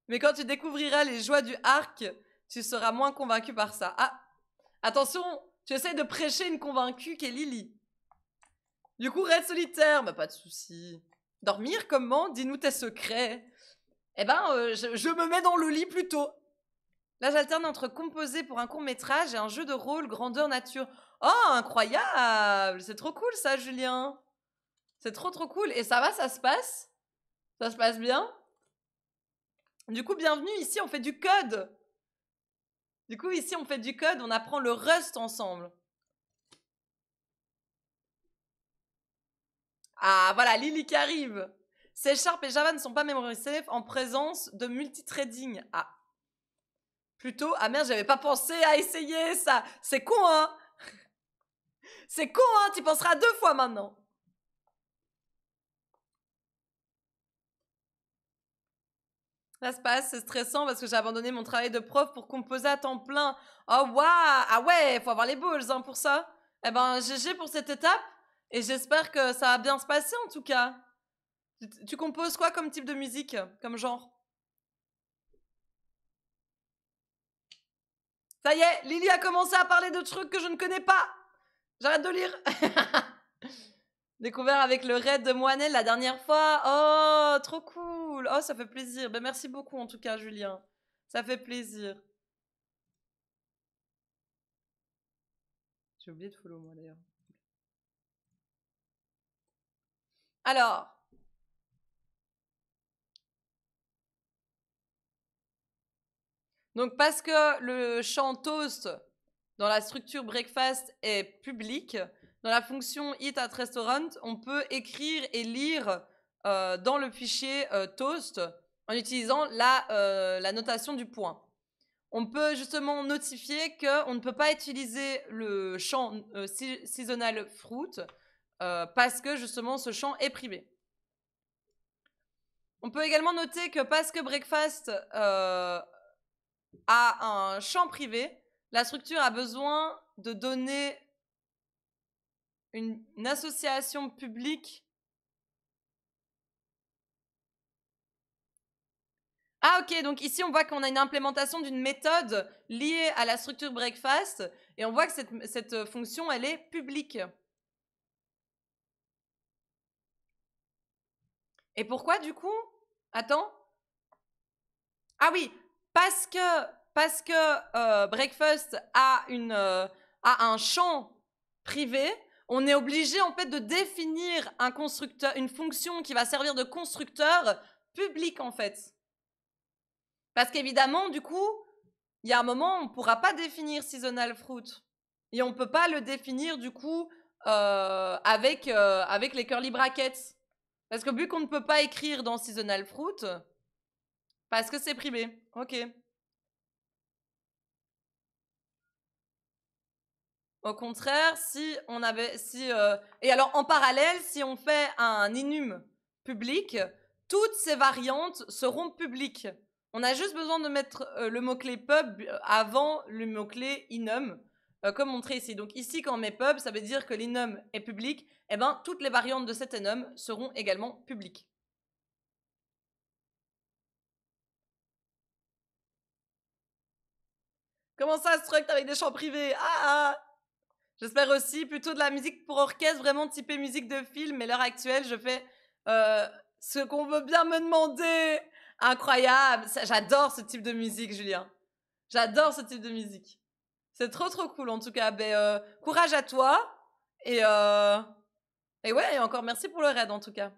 mais quand tu découvriras les joies du arc, tu seras moins convaincu par ça. Ah, attention, tu essayes de prêcher une convaincue qu'est Lily. Du coup, raid solitaire, bah pas de souci. Dormir comment? Dis-nous tes secrets. Eh ben, je me mets dans le lit plutôt. Là, j'alterne entre composer pour un court-métrage et un jeu de rôle grandeur nature. Oh, incroyable! C'est trop cool ça, Julien. C'est trop cool. Et ça va, ça se passe? Ça se passe bien? Du coup, bienvenue, ici on fait du code. On apprend le Rust ensemble. Ah, voilà, Lily qui arrive. C# et Java ne sont pas memory safe en présence de multithreading. Ah. Plutôt, ah merde, j'avais pas pensé à essayer ça. C'est con, hein? C'est con, hein? Tu penseras 2 fois maintenant. Ça se passe, c'est stressant parce que j'ai abandonné mon travail de prof pour composer à temps plein. Oh, waouh! Ah ouais, faut avoir les balls hein, pour ça. Eh ben, GG pour cette étape. Et j'espère que ça va bien se passer en tout cas. Tu composes quoi comme type de musique? Comme genre? Ça y est, Lily a commencé à parler de trucs que je ne connais pas. J'arrête de lire. Découvert avec le raid de Moinel la dernière fois. Oh, trop cool. Oh, ça fait plaisir. Ben, merci beaucoup en tout cas, Julien. Ça fait plaisir. J'ai oublié de follow moi d'ailleurs. Alors. Donc parce que le champ toast dans la structure breakfast est public, dans la fonction eat at restaurant, on peut écrire et lire dans le fichier toast en utilisant la notation du point. On peut justement notifier qu'on ne peut pas utiliser le champ seasonal fruit parce que justement ce champ est privé. On peut également noter que parce que breakfast a un champ privé, la structure a besoin de donner une association publique. Ah ok, donc ici on voit qu'on a une implémentation d'une méthode liée à la structure breakfast et on voit que cette fonction elle est publique. Et pourquoi du coup? Attends. Ah oui, parce que Breakfast a un champ privé, on est obligé en fait de définir un constructeur, une fonction qui va servir de constructeur public en fait. Parce qu'évidemment, du coup, il y a un moment, on ne pourra pas définir seasonal fruit. Et on ne peut pas le définir, du coup, avec les curly brackets. Parce que vu qu'on ne peut pas écrire dans seasonal fruit, parce que c'est privé. Ok. Au contraire, si on avait... Et alors, en parallèle, si on fait un enum public, toutes ces variantes seront publiques. On a juste besoin de mettre le mot-clé pub avant le mot-clé enum, comme montré ici. Donc ici, quand on met pub, ça veut dire que l'enum est public. Eh bien, toutes les variantes de cet enum seront également publiques. Comment ça, struct avec des chants privés? Ah! J'espère aussi plutôt de la musique pour orchestre, vraiment typée musique de film. Mais à l'heure actuelle, je fais ce qu'on veut bien me demander. Incroyable. J'adore ce type de musique, Julien. J'adore ce type de musique. C'est trop trop cool en tout cas. Ben, courage à toi. Et ouais, et encore merci pour le raid en tout cas.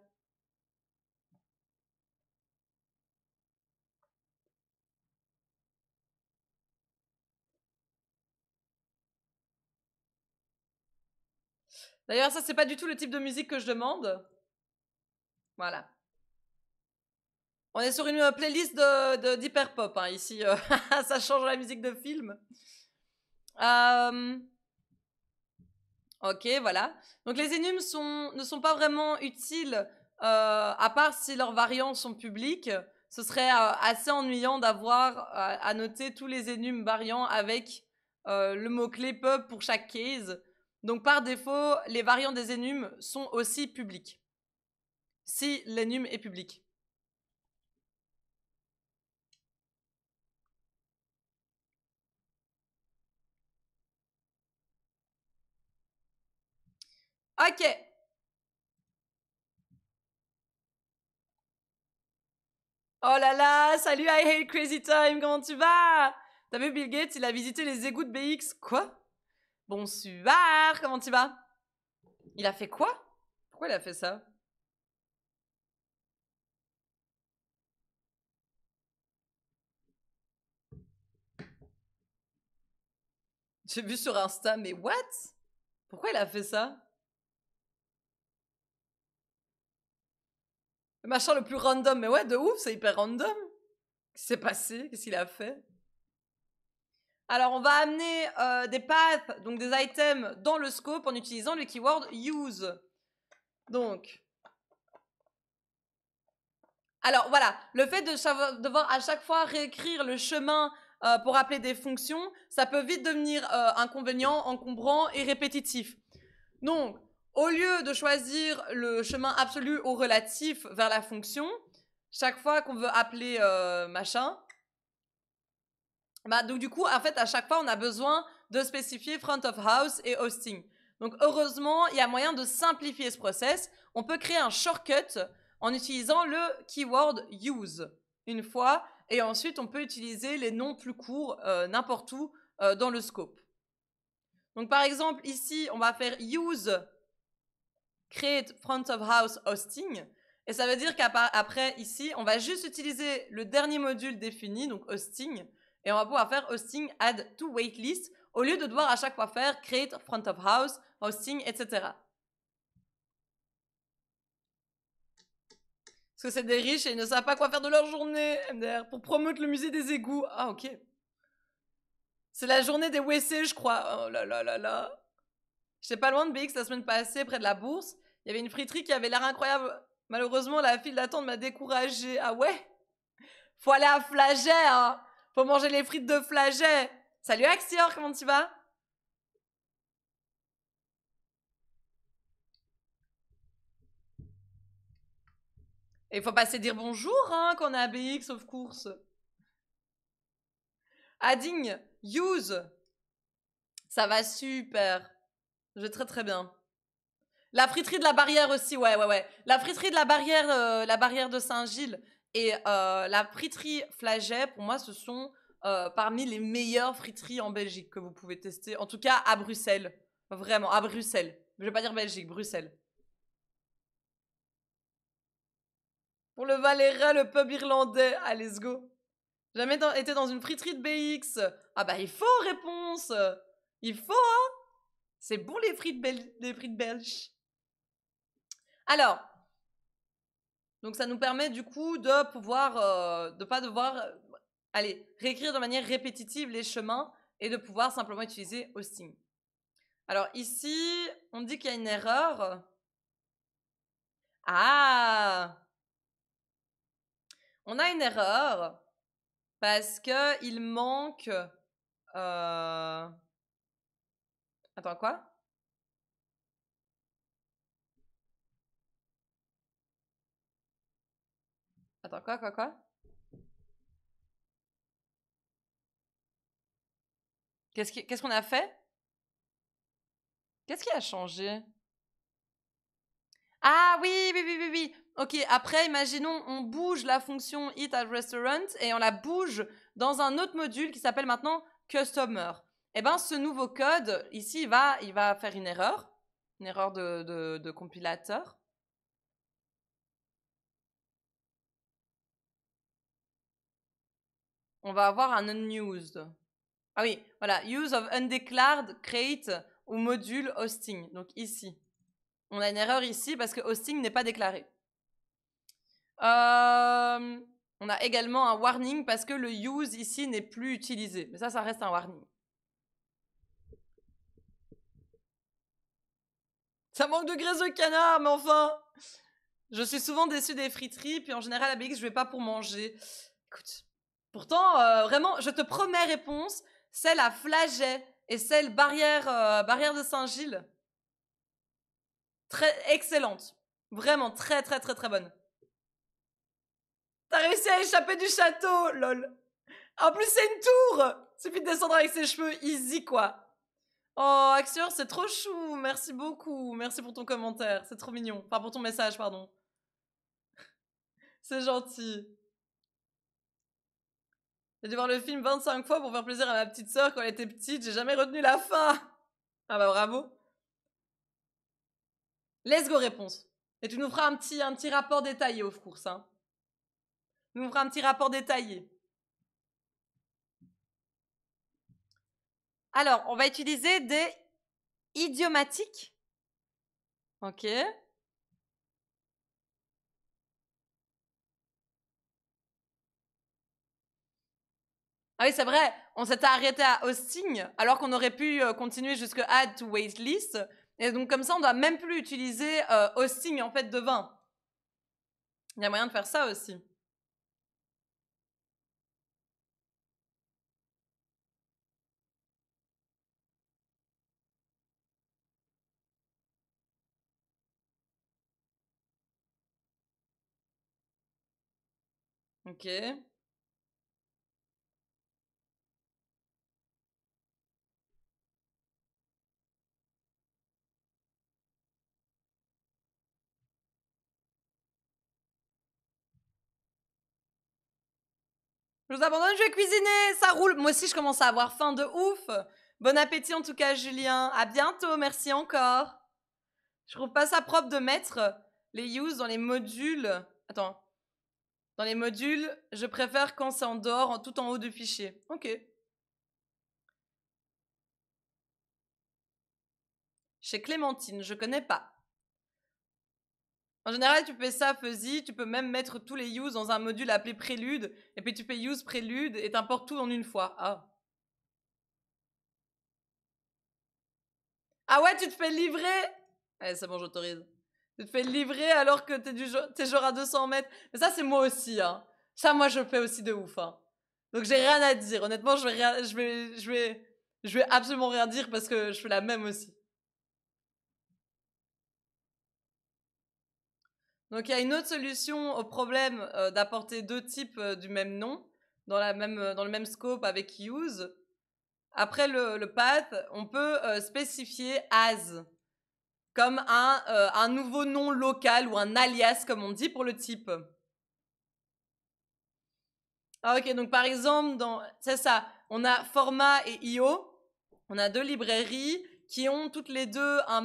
D'ailleurs, ça, c'est pas du tout le type de musique que je demande. Voilà. On est sur une playlist d'hyper pop hein, ici. Ça change la musique de film. Ok, voilà. Donc les enums ne sont pas vraiment utiles, à part si leurs variants sont publics. Ce serait assez ennuyant d'avoir à noter tous les enums variants avec le mot-clé pub pour chaque case. Donc par défaut, les variants des enums sont aussi publics. Si l'enum est public. Ok. Oh là là, salut I Hate Crazy Time, comment tu vas? T'as vu Bill Gates, il a visité les égouts de BX. Quoi? Bonsoir, comment tu vas? Il a fait quoi? Pourquoi il a fait ça? J'ai vu sur Insta, mais what? Pourquoi il a fait ça? Le machin le plus random, mais ouais, de ouf, c'est hyper random. Qu'est-ce qui s'est passé? Qu'est-ce qu'il a fait? Alors, on va amener des paths, donc des items, dans le scope en utilisant le keyword use. Donc, alors voilà, le fait de devoir à chaque fois réécrire le chemin pour appeler des fonctions, ça peut vite devenir inconvénient, encombrant et répétitif. Donc, au lieu de choisir le chemin absolu ou relatif vers la fonction, chaque fois qu'on veut appeler machin, bah donc du coup, en fait, à chaque fois, on a besoin de spécifier front of house et hosting. Donc, heureusement, il y a moyen de simplifier ce process. On peut créer un shortcut en utilisant le keyword use une fois, et ensuite, on peut utiliser les noms plus courts n'importe où dans le scope. Donc, par exemple, ici, on va faire use create front of house hosting. Et ça veut dire qu'après, ici, on va juste utiliser le dernier module défini, donc hosting, et on va pouvoir faire hosting add to waitlist au lieu de devoir à chaque fois faire create front of house, hosting, etc. Parce que c'est des riches et ils ne savent pas quoi faire de leur journée, MDR, pour promouvoir le musée des égouts. Ah, ok. C'est la journée des WC, je crois. Oh là là là là. J'étais pas loin de BX la semaine passée, près de la bourse. Il y avait une friterie qui avait l'air incroyable. Malheureusement, la file d'attente m'a découragée. Ah ouais? Faut aller à Flaget, hein. Faut manger les frites de Flaget. Salut Axior, comment tu vas? Et il faut passer dire bonjour, hein, quand on est à BX, of course. Adding, use. Ça va super. Je vais très très bien. La friterie de la Barrière aussi, ouais. La friterie de la barrière de Saint-Gilles et la friterie Flaget, pour moi, ce sont parmi les meilleures friteries en Belgique que vous pouvez tester. En tout cas, à Bruxelles. Vraiment, à Bruxelles. Je vais pas dire Belgique, Bruxelles. Pour le Valéra, le pub irlandais. Ah, let's go. Jamais été dans une friterie de BX. Ah bah, il faut, réponse. Il faut, hein. C'est bon, les frites belges. Alors, donc ça nous permet du coup de pouvoir, de pas devoir, allez, réécrire de manière répétitive les chemins et de pouvoir simplement utiliser hosting. Alors ici, on dit qu'il y a une erreur. Ah! On a une erreur parce que il manque... Attends, quoi? Attends, quoi? Qu'est-ce qu'on a fait? Qu'est-ce qui a changé? Ah oui. Ok, après, imaginons, on bouge la fonction Eat at Restaurant et on la bouge dans un autre module qui s'appelle maintenant Customer. Eh ben, ce nouveau code, ici, il va faire une erreur de compilateur. On va avoir un unused. Ah oui, voilà, use of undeclared create ou module hosting. Donc ici. On a une erreur ici parce que hosting n'est pas déclaré. On a également un warning parce que le use ici n'est plus utilisé. Mais ça reste un warning. Ça manque de graisse de canard, mais enfin. Je suis souvent déçue des friteries, puis en général à BX, je vais pas pour manger. Écoute. Pourtant, vraiment, je te promets réponse, celle à Flaget et celle barrière de Saint-Gilles. Très excellente. Vraiment très bonne. T'as réussi à échapper du château, lol. En plus, c'est une tour. Suffit de descendre avec ses cheveux, easy quoi. Oh, Axior, c'est trop chou. Merci beaucoup. Merci pour ton commentaire. C'est trop mignon. Enfin, pour ton message, pardon. C'est gentil. J'ai dû voir le film 25 fois pour faire plaisir à ma petite sœur quand elle était petite. J'ai jamais retenu la fin. Ah bah bravo. Let's go réponse. Et tu nous feras un petit rapport détaillé, of course. Hein. Tu nous feras un petit rapport détaillé. Alors, on va utiliser des idiomatiques. Ok. Ah oui, c'est vrai, on s'était arrêté à hosting, alors qu'on aurait pu continuer jusque add to waitlist. Et donc, comme ça, on doit même plus utiliser hosting en fait de 20. Il y a moyen de faire ça aussi. Ok. Je vous abandonne, je vais cuisiner, ça roule. Moi aussi, je commence à avoir faim de ouf. Bon appétit en tout cas, Julien. À bientôt, merci encore. Je trouve pas ça propre de mettre les use dans les modules. Attends. Dans les modules, je préfère quand c'est en dehors, tout en haut du fichier. Ok. Chez Clémentine, je connais pas. En général, tu fais ça, Fuzzy, tu peux même mettre tous les use dans un module appelé prélude, et puis tu fais use prélude et t'importes tout en une fois. Ah. Ah ouais, tu te fais livrer. Allez, c'est bon, j'autorise. Tu te fais livrer alors que t'es genre à 200 mètres. Mais ça, c'est moi aussi, hein. Ça, moi, je fais aussi de ouf, hein. Donc, j'ai rien à dire. Honnêtement, je vais absolument rien dire parce que je fais la même aussi. Donc, il y a une autre solution au problème d'apporter deux types du même nom dans le même scope avec use. Après le path, on peut spécifier as. comme un nouveau nom local ou un alias, comme on dit pour le type. Ah, ok, donc par exemple, c'est ça, on a Forma et IO, on a deux librairies qui ont toutes les deux un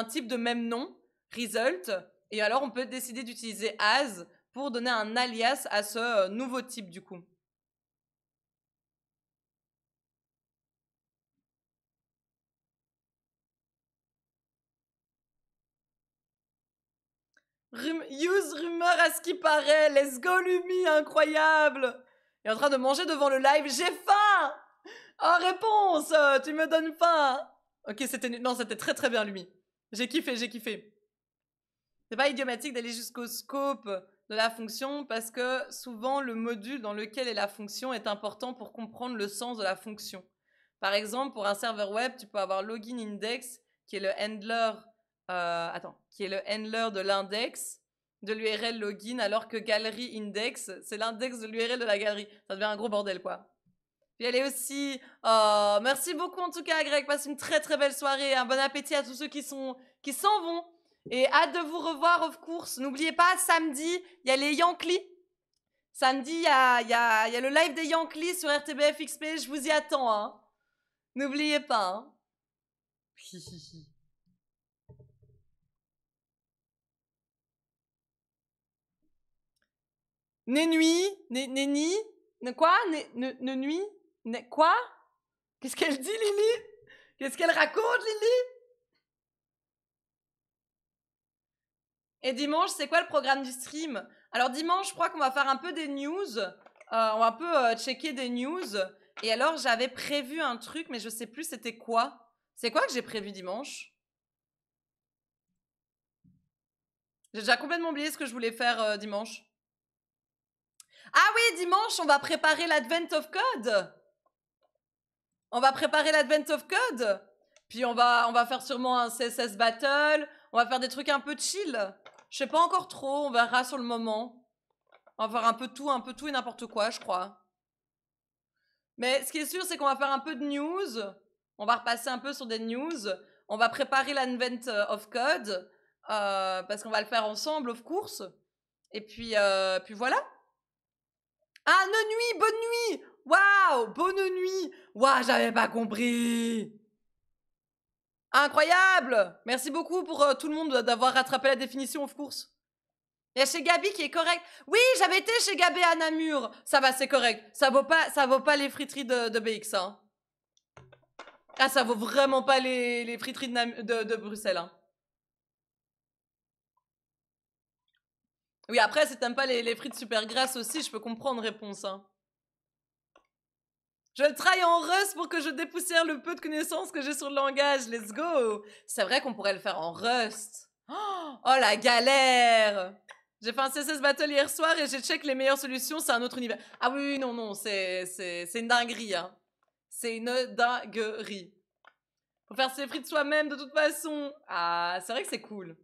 type de même nom, result, et alors on peut décider d'utiliser as pour donner un alias à ce nouveau type du coup. Use rumeur à ce qui paraît. Let's go, Lumi, incroyable. Il est en train de manger devant le live. J'ai faim. Oh, réponse. Tu me donnes faim. Ok, c'était très très bien, Lumi. J'ai kiffé, j'ai kiffé. C'est pas idiomatique d'aller jusqu'au scope de la fonction parce que souvent le module dans lequel est la fonction est important pour comprendre le sens de la fonction. Par exemple, pour un serveur web, tu peux avoir login index qui est le handler de l'index de l'URL login, alors que galerie index, c'est l'index de l'URL de la galerie. Ça devient un gros bordel, quoi. Puis elle est aussi... Oh, merci beaucoup en tout cas, Greg. Passe une très très belle soirée. Un bon appétit à tous ceux qui s'en vont. Et hâte de vous revoir, of course. N'oubliez pas, samedi, il y a les Yankees. Samedi, il y a le live des Yankees sur RTBF XP. Je vous y attends, hein. N'oubliez pas, hein. Nénuit, Néni, quoi? Nuit, quoi? Qu'est-ce qu'elle dit, Lily? Qu'est-ce qu'elle raconte, Lily? Et dimanche, c'est quoi le programme du stream? Alors dimanche, je crois qu'on va faire un peu des news. On va un peu checker des news. Et alors, j'avais prévu un truc, mais je sais plus c'était quoi. C'est quoi que j'ai prévu dimanche? J'ai déjà complètement oublié ce que je voulais faire dimanche. Ah oui, dimanche, on va préparer l'Advent of Code. On va préparer l'Advent of Code. Puis on va faire sûrement un CSS Battle. On va faire des trucs un peu chill. Je sais pas encore trop, on verra sur le moment. On va faire un peu tout et n'importe quoi, je crois. Mais ce qui est sûr, c'est qu'on va faire un peu de news. On va repasser un peu sur des news. On va préparer l'Advent of Code. Parce qu'on va le faire ensemble, of course. Et puis voilà. Ah, nuit, bonne nuit. Waouh, bonne nuit. Waouh, j'avais pas compris. Incroyable. Merci beaucoup pour tout le monde d'avoir rattrapé la définition, of course. Il y a chez Gabi qui est correct. Oui, j'avais été chez Gabi à Namur. Ça va, c'est correct. Ça vaut pas les friteries de BX, hein. Ah, ça vaut vraiment pas les friteries de Bruxelles, hein. Oui, après, si t'aimes pas les frites super grasses aussi, je peux comprendre réponse, hein. Je travaille en Rust pour que je dépoussière le peu de connaissances que j'ai sur le langage. Let's go. C'est vrai qu'on pourrait le faire en Rust. Oh, la galère. J'ai fait un CSS Battle hier soir et j'ai check les meilleures solutions, c'est un autre univers. Ah oui, non, c'est une dinguerie, hein. C'est une dinguerie. Faut faire ses frites soi-même de toute façon. Ah, c'est vrai que c'est cool.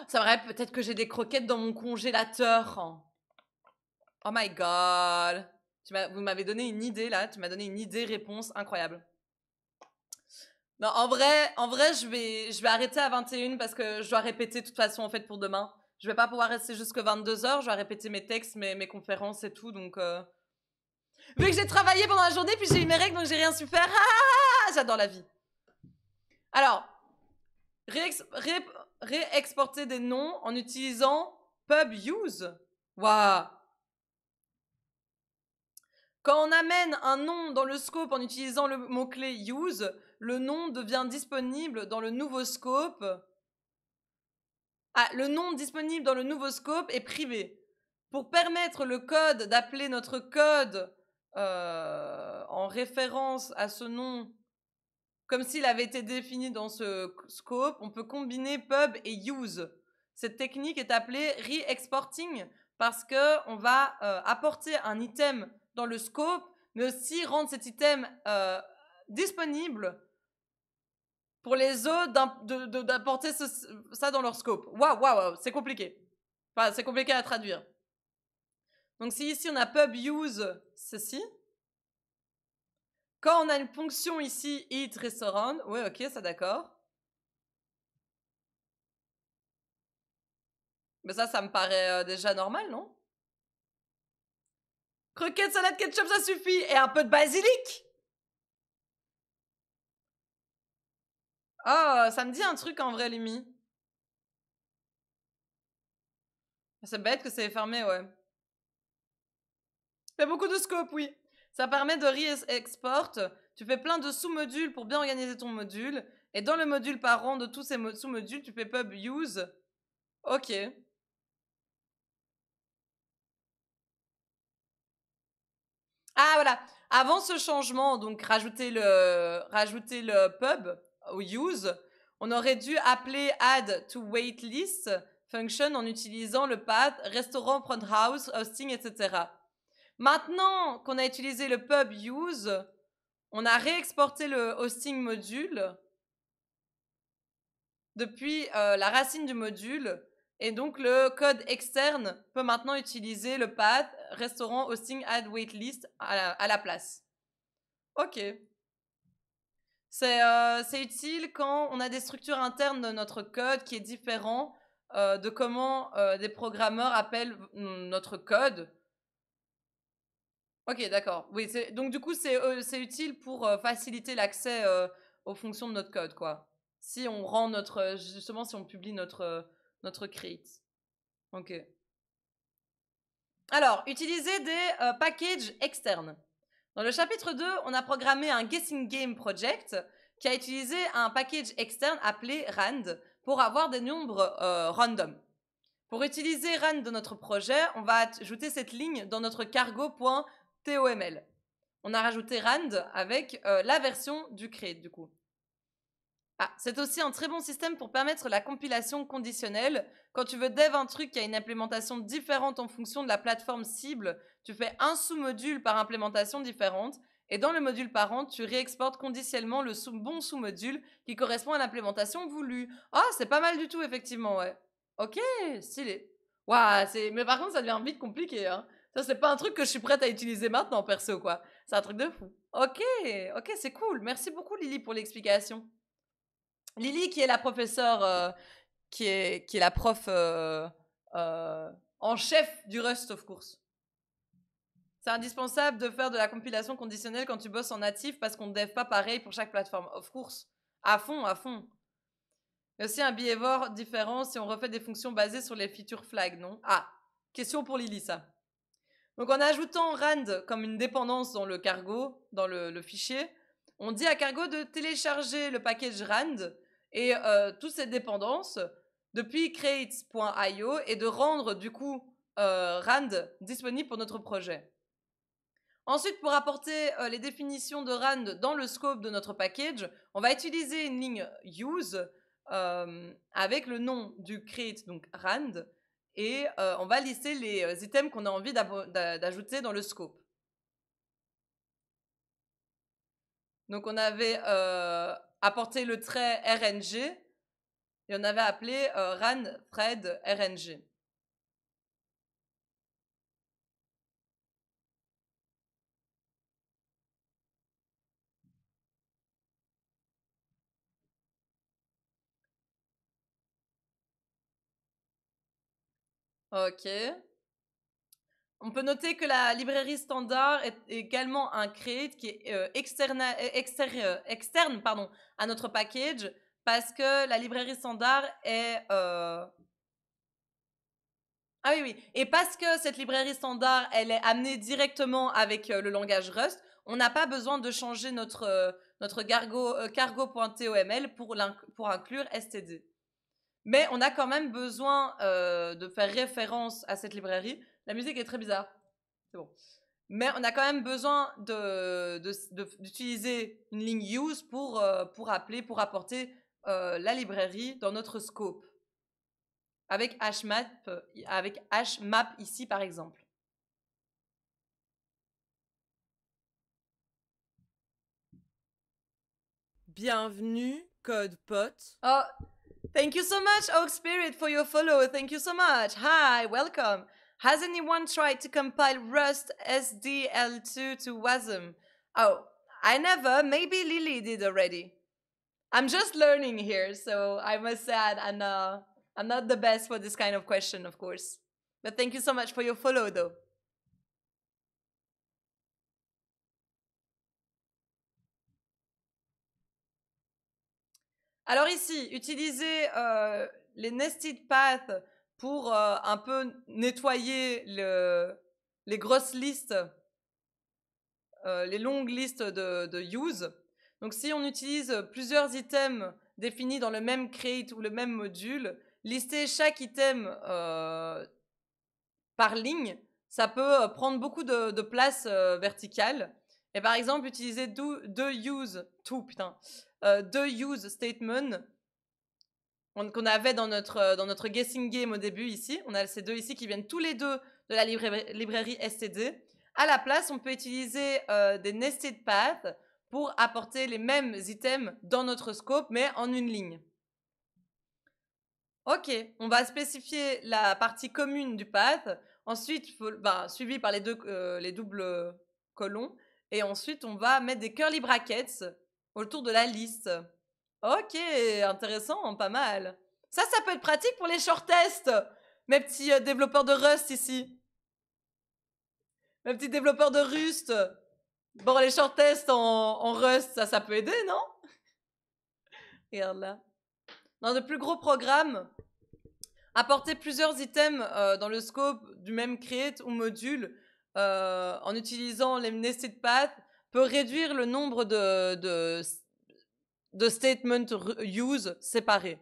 C'est vrai, peut-être que j'ai des croquettes dans mon congélateur. Oh my god. Vous m'avez donné une idée là, tu m'as donné une idée réponse incroyable. Non, en vrai, je vais arrêter à 21 parce que je dois répéter de toute façon en fait pour demain. Je vais pas pouvoir rester jusque 22h, je dois répéter mes textes, mes conférences et tout, donc... Vu que j'ai travaillé pendant la journée, puis j'ai eu mes règles, donc j'ai rien su faire. J'adore la vie. Alors, réexporter des noms en utilisant pub use. Waouh. Quand on amène un nom dans le scope en utilisant le mot-clé use, le nom devient disponible dans le nouveau scope. Ah, le nom disponible dans le nouveau scope est privé. Pour permettre le code d'appeler notre code en référence à ce nom, comme s'il avait été défini dans ce scope, on peut combiner pub et use. Cette technique est appelée re-exporting parce qu'on va apporter un item dans le scope, mais aussi rendre cet item disponible pour les autres d'apporter ça dans leur scope. Waouh, c'est compliqué. Enfin, c'est compliqué à traduire. Donc si ici on a pub use ceci, Quand on a une fonction ici, eat, restaurant, ouais, ok, ça d'accord. Mais ça me paraît déjà normal, non? Croquettes, salade, ketchup, ça suffit. Et un peu de basilic. Oh, ça me dit un truc en vrai, Lumi. C'est bête que c'est fermé, ouais. Il y a beaucoup de scope, oui. Ça permet de re-export. Tu fais plein de sous-modules pour bien organiser ton module. Et dans le module parent de tous ces sous-modules, tu fais pub use. Ok. Ah, voilà. Avant ce changement, donc rajouter le pub au use, on aurait dû appeler add to waitlist function en utilisant le path restaurant, front house, hosting, etc. Maintenant qu'on a utilisé le pub use, on a réexporté le hosting module depuis la racine du module. Et donc, le code externe peut maintenant utiliser le path restaurant, hosting, add waitlist à la place. Ok. C'est utile quand on a des structures internes de notre code qui est différent de comment des programmeurs appellent notre code. Ok, d'accord. Oui, donc du coup, c'est utile pour faciliter l'accès aux fonctions de notre code, quoi. Si on rend justement, si on publie notre create. Ok. Alors, utiliser des packages externes. Dans le chapitre 2, on a programmé un Guessing Game Project qui a utilisé un package externe appelé RAND pour avoir des nombres random. Pour utiliser RAND dans notre projet, on va ajouter cette ligne dans notre cargo.toml. On a rajouté RAND avec la version du create du coup. Ah, c'est aussi un très bon système pour permettre la compilation conditionnelle. Quand tu veux dev un truc qui a une implémentation différente en fonction de la plateforme cible, tu fais un sous-module par implémentation différente. Et dans le module parent, tu réexportes conditionnellement le bon sous-module qui correspond à l'implémentation voulue. Ah, c'est pas mal du tout, effectivement, ouais. Ok, stylé. Waouh, mais par contre, ça devient vite compliqué, hein. Ça, c'est pas un truc que je suis prête à utiliser maintenant, perso, quoi. C'est un truc de fou. Ok, c'est cool. Merci beaucoup, Lily, pour l'explication. Lily, qui est la professeure, qui est la prof en chef du Rust, of course. C'est indispensable de faire de la compilation conditionnelle quand tu bosses en natif parce qu'on ne dev pas pareil pour chaque plateforme, of course. À fond, à fond. Il y a aussi un behavior différent si on refait des fonctions basées sur les feature flags, non? Ah, question pour Lily, ça. Donc en ajoutant rand comme une dépendance dans le cargo, dans le fichier, on dit à cargo de télécharger le package rand et toutes ces dépendances depuis create.io et de rendre du coup rand disponible pour notre projet. Ensuite, pour apporter les définitions de rand dans le scope de notre package, on va utiliser une ligne use avec le nom du create, donc rand, et on va lister les items qu'on a envie d'ajouter dans le scope. Donc on avait apporté le trait RNG et on avait appelé ran thread RNG. Ok. On peut noter que la librairie standard est également un create qui est externe à notre package parce que la librairie standard est... Ah oui, oui. Et parce que cette librairie standard, elle est amenée directement avec le langage Rust, on n'a pas besoin de changer notre cargo.toml pour inclure std. Mais on a quand même besoin de faire référence à cette librairie. La musique est très bizarre. C'est bon. Mais on a quand même besoin d'utiliser une ligne use pour apporter la librairie dans notre scope. Avec hmap ici par exemple. Bienvenue, CodePot. Oh, thank you so much, Oak Spirit, for your follow. Thank you so much. Hi, welcome. Has anyone tried to compile Rust SDL2 to WASM? Oh, I never. Maybe Lily did already. I'm just learning here, so I must say I'm not the best for this kind of question, of course. But thank you so much for your follow, though. Alors ici, utiliser les nested paths pour un peu nettoyer les grosses listes, les longues listes de use. Donc si on utilise plusieurs items définis dans le même crate ou le même module, lister chaque item par ligne, ça peut prendre beaucoup de place verticale. Et par exemple, utiliser deux use statement qu'on avait dans notre guessing game au début ici. On a ces deux ici qui viennent tous les deux de la librairie STD. À la place, on peut utiliser des nested paths pour apporter les mêmes items dans notre scope, mais en une ligne. Ok, on va spécifier la partie commune du path, ensuite suivi par les doubles colons, et ensuite on va mettre des curly brackets autour de la liste. Ok, intéressant, pas mal. Ça peut être pratique pour les short tests, mes petits développeurs de Rust ici. Mes petits développeurs de Rust. Bon, les short tests en Rust, ça peut aider, non? Regarde là. Dans de plus gros programmes, apporter plusieurs items dans le scope du même create ou module en utilisant les nested paths peut réduire le nombre de statements use séparés.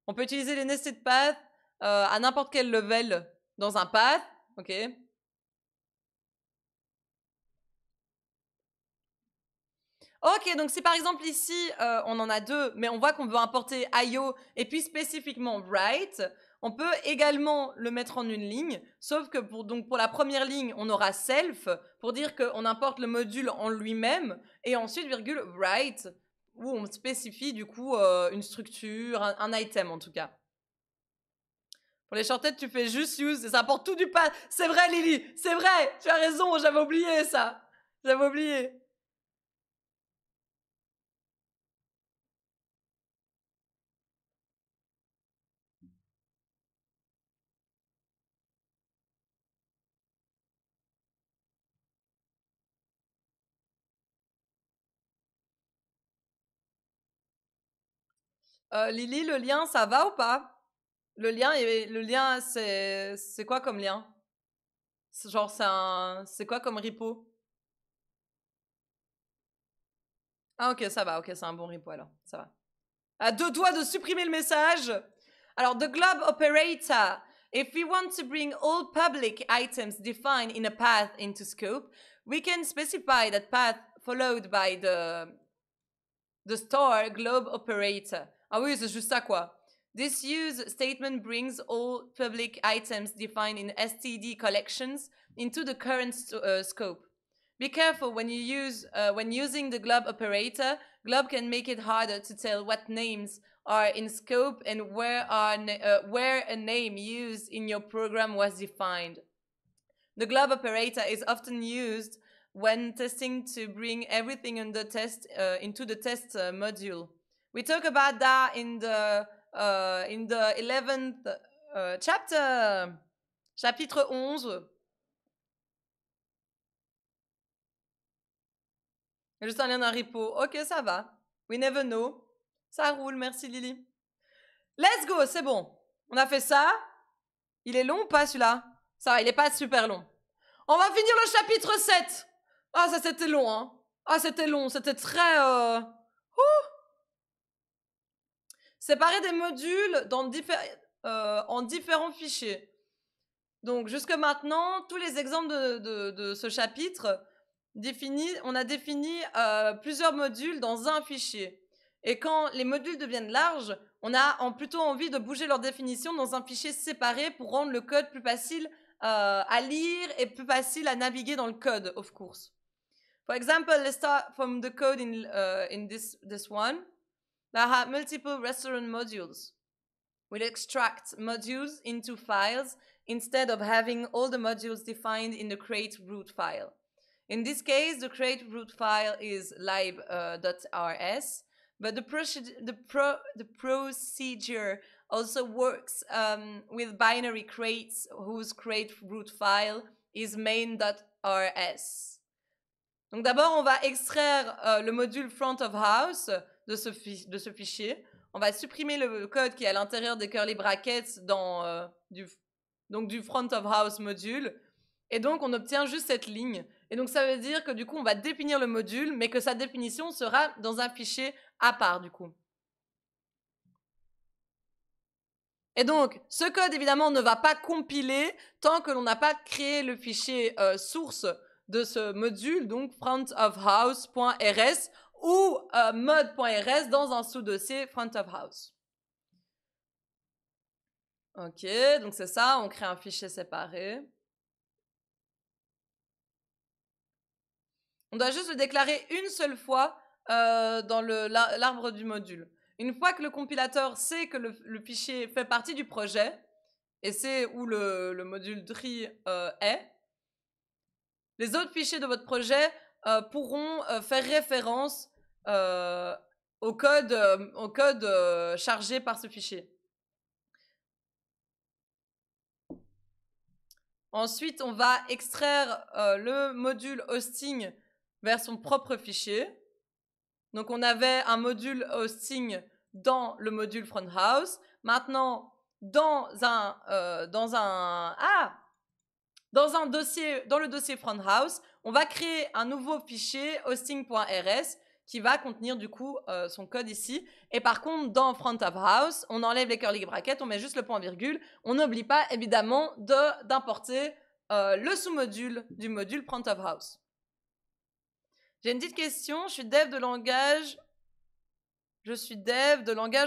On peut utiliser les nested paths à n'importe quel level dans un path, ok? Ok, donc si par exemple ici, on en a deux, mais on voit qu'on veut importer IO et puis spécifiquement write, on peut également le mettre en une ligne, sauf que pour la première ligne, on aura self, pour dire qu'on importe le module en lui-même, et ensuite, virgule, write, où on spécifie du coup une structure, un item en tout cas. Pour les shortcuts, tu fais juste use et ça apporte tout du path. C'est vrai, Lily, c'est vrai, tu as raison, j'avais oublié ça. J'avais oublié. Lily, le lien, ça va ou pas? Le lien, c'est quoi comme lien? Genre, c'est quoi comme repo? Ah ok, ça va, ok, c'est un bon repo alors, ça va. À deux doigts de supprimer le message. Alors, the globe operator. If we want to bring all public items defined in a path into scope, we can specify that path followed by the store globe operator. Ah oui, c'est juste ça quoi. This use statement brings all public items defined in STD collections into the current scope. Be careful when using the globe operator. Globe can make it harder to tell what names are in scope and where a name used in your program was defined. The globe operator is often used when testing to bring everything under test into the test module. We talk about that in the 11th chapter, chapitre 11. Juste un lien d'un repo. Ok, ça va. We never know. Ça roule, merci Lily. Let's go, c'est bon. On a fait ça. Il est long ou pas celui-là? Ça va, il est pas super long. On va finir le chapitre 7. Ah, ça c'était long, hein. Ah, c'était long, c'était très... Séparer des modules en différents fichiers. Donc, jusque maintenant, tous les exemples de ce chapitre, on a défini plusieurs modules dans un fichier. Et quand les modules deviennent larges, on a plutôt envie de bouger leur définition dans un fichier séparé pour rendre le code plus facile à lire et plus facile à naviguer dans le code, of course. For example, let's start from the code in this one. That have multiple restaurant modules. We'll extract modules into files instead of having all the modules defined in the create root file. In this case, the create root file is lib.rs, but the procedure also works with binary crates whose crate root file is main.rs. Donc d'abord, on va extraire le module front of house de ce fichier. On va supprimer le code qui est à l'intérieur des curly brackets du front of house module. Et donc, on obtient juste cette ligne. Et donc, ça veut dire que du coup, on va définir le module, mais que sa définition sera dans un fichier à part, du coup. Et donc, ce code, évidemment, ne va pas compiler tant que l'on n'a pas créé le fichier source de ce module, donc frontofhouse.rs ou mode.rs dans un sous-dossier front of house. Ok, donc c'est ça, on crée un fichier séparé. On doit juste le déclarer une seule fois dans l'arbre du module. Une fois que le compilateur sait que le fichier fait partie du projet, et c'est où le module tree est, les autres fichiers de votre projet pourront faire référence au code chargé par ce fichier. Ensuite, on va extraire le module hosting vers son propre fichier. Donc, on avait un module hosting dans le module front house. Maintenant, dans le dossier front house, on va créer un nouveau fichier hosting.rs qui va contenir du coup son code ici. Et par contre, dans front of house, on enlève les curly brackets, on met juste le point virgule. On n'oublie pas évidemment d'importer le sous-module du module front of house. J'ai une petite question. Je suis dev de langage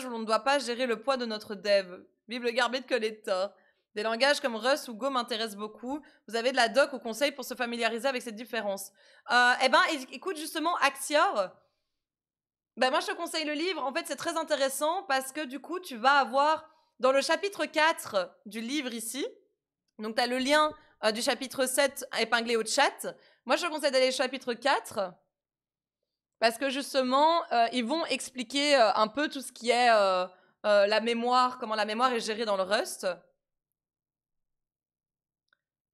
où l'on ne doit pas gérer le poids de notre dev. Vive le garbage collector. Des langages comme Rust ou Go m'intéressent beaucoup. Vous avez de la doc ou conseil pour se familiariser avec cette différence? Écoute, justement, Axior, moi, je te conseille le livre. En fait, c'est très intéressant parce que du coup, tu vas avoir dans le chapitre 4 du livre ici, donc tu as le lien du chapitre 7 épinglé au chat. Moi, je te conseille d'aller au chapitre 4 parce que justement, ils vont expliquer un peu tout ce qui est la mémoire, comment la mémoire est gérée dans le Rust,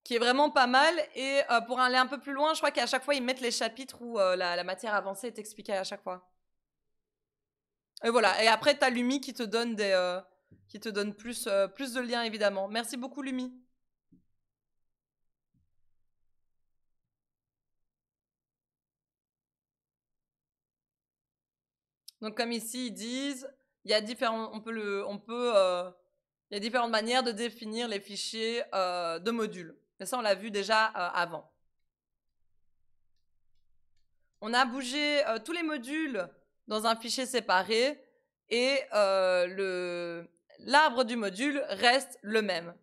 qui est vraiment pas mal. Et pour aller un peu plus loin, je crois qu'à chaque fois, ils mettent les chapitres où la matière avancée est expliquée à chaque fois. Et voilà. Et après, tu as Lumi qui te donne plus de liens, évidemment. Merci beaucoup, Lumi. Donc, comme ici, ils disent, il y a différentes manières de définir les fichiers de modules. Et ça, on l'a vu déjà avant. On a bougé tous les modules dans un fichier séparé et l'arbre du module reste le même.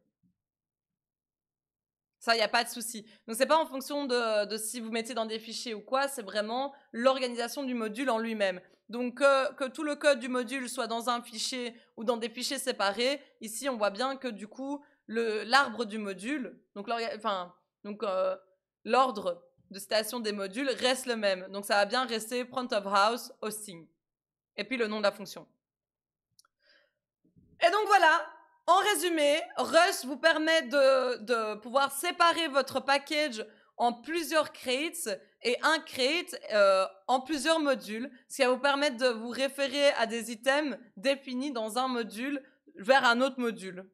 Ça, il n'y a pas de souci. Donc, c'est pas en fonction de si vous mettez dans des fichiers ou quoi, c'est vraiment l'organisation du module en lui-même. Donc, que tout le code du module soit dans un fichier ou dans des fichiers séparés, ici, on voit bien que du coup, l'arbre du module, donc l'ordre de citation des modules reste le même. Donc, ça va bien rester front of house hosting. Et puis, le nom de la fonction. Et donc, voilà. En résumé, Rust vous permet de pouvoir séparer votre package en plusieurs crates et un crate en plusieurs modules, ce qui va vous permettre de vous référer à des items définis dans un module vers un autre module.